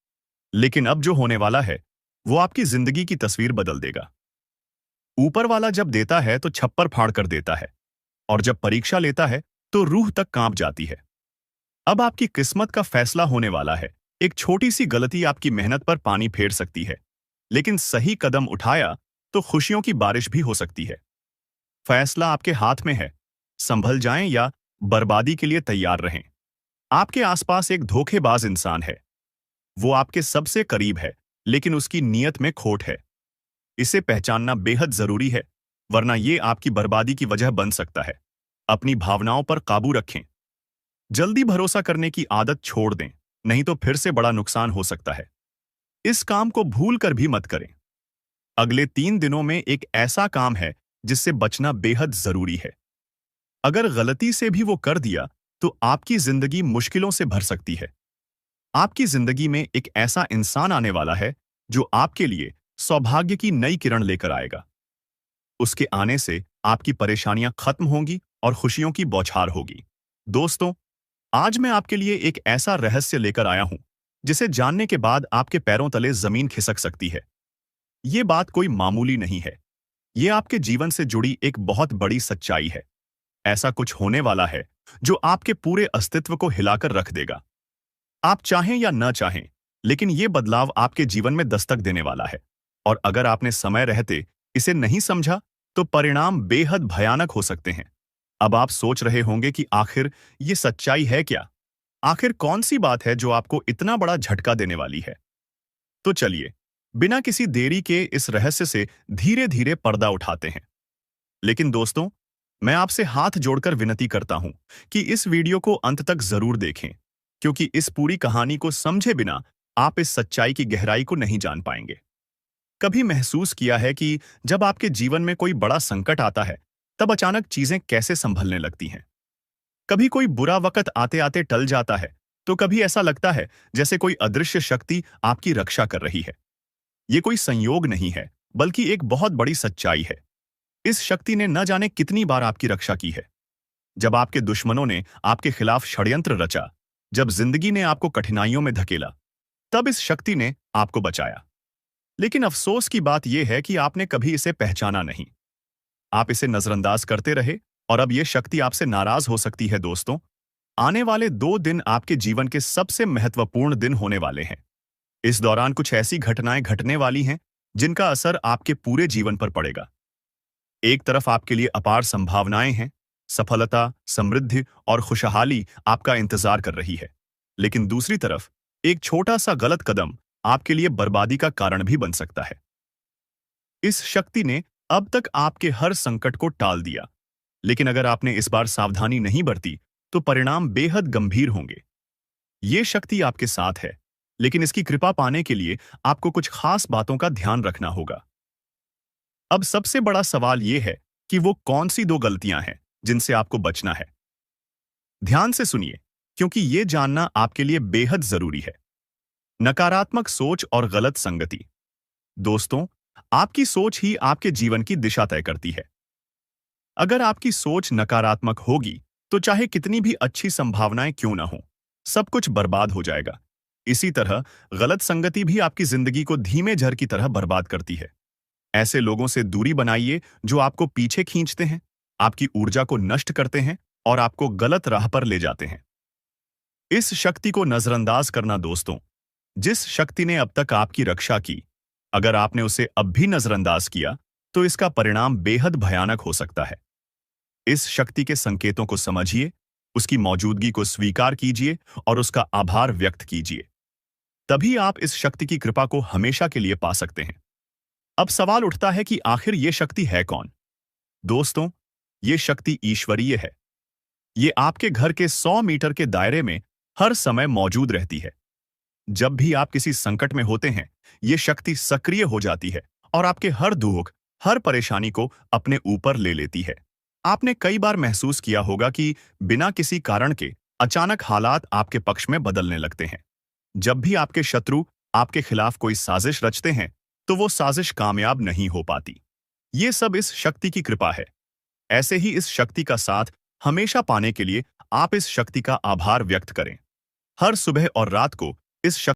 लेकिन अब जो होने वाला है वो आपकी जिंदगी की तस्वीर बदल देगा। ऊपर वाला जब देता है तो छप्पर फाड़ कर देता है और जब परीक्षा लेता है तो रूह तक कांप जाती है। अब आपकी किस्मत का फैसला होने वाला है। एक छोटी सी गलती आपकी मेहनत पर पानी फेर सकती है, लेकिन सही कदम उठाया तो खुशियों की बारिश भी हो सकती है। फैसला आपके हाथ में है। संभल जाएं या बर्बादी के लिए तैयार रहें। आपके आसपास एक धोखेबाज इंसान है। वो आपके सबसे करीब है, लेकिन उसकी नीयत में खोट है। इसे पहचानना बेहद जरूरी है, वरना ये आपकी बर्बादी की वजह बन सकता है। अपनी भावनाओं पर काबू रखें। जल्दी भरोसा करने की आदत छोड़ दें, नहीं तो फिर से बड़ा नुकसान हो सकता है। इस काम को भूल कर भी मत करें। अगले 3 दिनों में एक ऐसा काम है जिससे बचना बेहद जरूरी है। अगर गलती से भी वो कर दिया तो आपकी जिंदगी मुश्किलों से भर सकती है। आपकी जिंदगी में एक ऐसा इंसान आने वाला है जो आपके लिए सौभाग्य की नई किरण लेकर आएगा। उसके आने से आपकी परेशानियां खत्म होंगी और खुशियों की बौछार होगी। दोस्तों, आज मैं आपके लिए एक ऐसा रहस्य लेकर आया हूं जिसे जानने के बाद आपके पैरों तले जमीन खिसक सकती है। ये बात कोई मामूली नहीं है। ये आपके जीवन से जुड़ी एक बहुत बड़ी सच्चाई है। ऐसा कुछ होने वाला है जो आपके पूरे अस्तित्व को हिलाकर रख देगा। आप चाहें या न चाहें, लेकिन ये बदलाव आपके जीवन में दस्तक देने वाला है। और अगर आपने समय रहते इसे नहीं समझा तो परिणाम बेहद भयानक हो सकते हैं। अब आप सोच रहे होंगे कि आखिर ये सच्चाई है क्या? आखिर कौन सी बात है जो आपको इतना बड़ा झटका देने वाली है? तो चलिए, बिना किसी देरी के इस रहस्य से धीरे धीरे पर्दा उठाते हैं। लेकिन दोस्तों, मैं आपसे हाथ जोड़कर विनती करता हूं कि इस वीडियो को अंत तक जरूर देखें, क्योंकि इस पूरी कहानी को समझे बिना आप इस सच्चाई की गहराई को नहीं जान पाएंगे। कभी महसूस किया है कि जब आपके जीवन में कोई बड़ा संकट आता है, तब अचानक चीजें कैसे संभलने लगती हैं? कभी कोई बुरा वक्त आते आते टल जाता है, तो कभी ऐसा लगता है जैसे कोई अदृश्य शक्ति आपकी रक्षा कर रही है। ये कोई संयोग नहीं है, बल्कि एक बहुत बड़ी सच्चाई है। इस शक्ति ने न जाने कितनी बार आपकी रक्षा की है। जब आपके दुश्मनों ने आपके खिलाफ षड्यंत्र रचा, जब जिंदगी ने आपको कठिनाइयों में धकेला, तब इस शक्ति ने आपको बचाया। लेकिन अफसोस की बात यह है कि आपने कभी इसे पहचाना नहीं। आप इसे नजरअंदाज करते रहे और अब यह शक्ति आपसे नाराज हो सकती है। दोस्तों, आने वाले 2 दिन आपके जीवन के सबसे महत्वपूर्ण दिन होने वाले हैं। इस दौरान कुछ ऐसी घटनाएं घटने वाली हैं जिनका असर आपके पूरे जीवन पर पड़ेगा। एक तरफ आपके लिए अपार संभावनाएं हैं, सफलता, समृद्धि और खुशहाली आपका इंतजार कर रही है। लेकिन दूसरी तरफ एक छोटा सा गलत कदम आपके लिए बर्बादी का कारण भी बन सकता है। इस शक्ति ने अब तक आपके हर संकट को टाल दिया, लेकिन अगर आपने इस बार सावधानी नहीं बरती तो परिणाम बेहद गंभीर होंगे। ये शक्ति आपके साथ है, लेकिन इसकी कृपा पाने के लिए आपको कुछ खास बातों का ध्यान रखना होगा। अब सबसे बड़ा सवाल यह है कि वो कौन सी 2 गलतियां हैं जिनसे आपको बचना है। ध्यान से सुनिए, क्योंकि ये जानना आपके लिए बेहद जरूरी है। नकारात्मक सोच और गलत संगति। दोस्तों, आपकी सोच ही आपके जीवन की दिशा तय करती है। अगर आपकी सोच नकारात्मक होगी, तो चाहे कितनी भी अच्छी संभावनाएं क्यों ना हो, सब कुछ बर्बाद हो जाएगा। इसी तरह गलत संगति भी आपकी जिंदगी को धीमे झर की तरह बर्बाद करती है। ऐसे लोगों से दूरी बनाइए जो आपको पीछे खींचते हैं, आपकी ऊर्जा को नष्ट करते हैं और आपको गलत राह पर ले जाते हैं। इस शक्ति को नजरअंदाज करना दोस्तों, जिस शक्ति ने अब तक आपकी रक्षा की, अगर आपने उसे अब भी नजरअंदाज किया, तो इसका परिणाम बेहद भयानक हो सकता है। इस शक्ति के संकेतों को समझिए, उसकी मौजूदगी को स्वीकार कीजिए और उसका आभार व्यक्त कीजिए। तभी आप इस शक्ति की कृपा को हमेशा के लिए पा सकते हैं। अब सवाल उठता है कि आखिर ये शक्ति है कौन? दोस्तों, ये शक्ति ईश्वरीय है। ये आपके घर के 100 मीटर के दायरे में हर समय मौजूद रहती है। जब भी आप किसी संकट में होते हैं, ये शक्ति सक्रिय हो जाती है और आपके हर दुख, हर परेशानी को अपने ऊपर ले लेती है। आपने कई बार महसूस किया होगा कि बिना किसी कारण के अचानक हालात आपके पक्ष में बदलने लगते हैं। जब भी आपके शत्रु आपके खिलाफ कोई साजिश रचते हैं, तो वो साजिश कामयाब नहीं हो पाती। ये सब इस शक्ति की कृपा है। ऐसे ही इस शक्ति का साथ हमेशा पाने के लिए आप इस शक्ति का आभार व्यक्त करें। हर सुबह और रात को इस शक्ति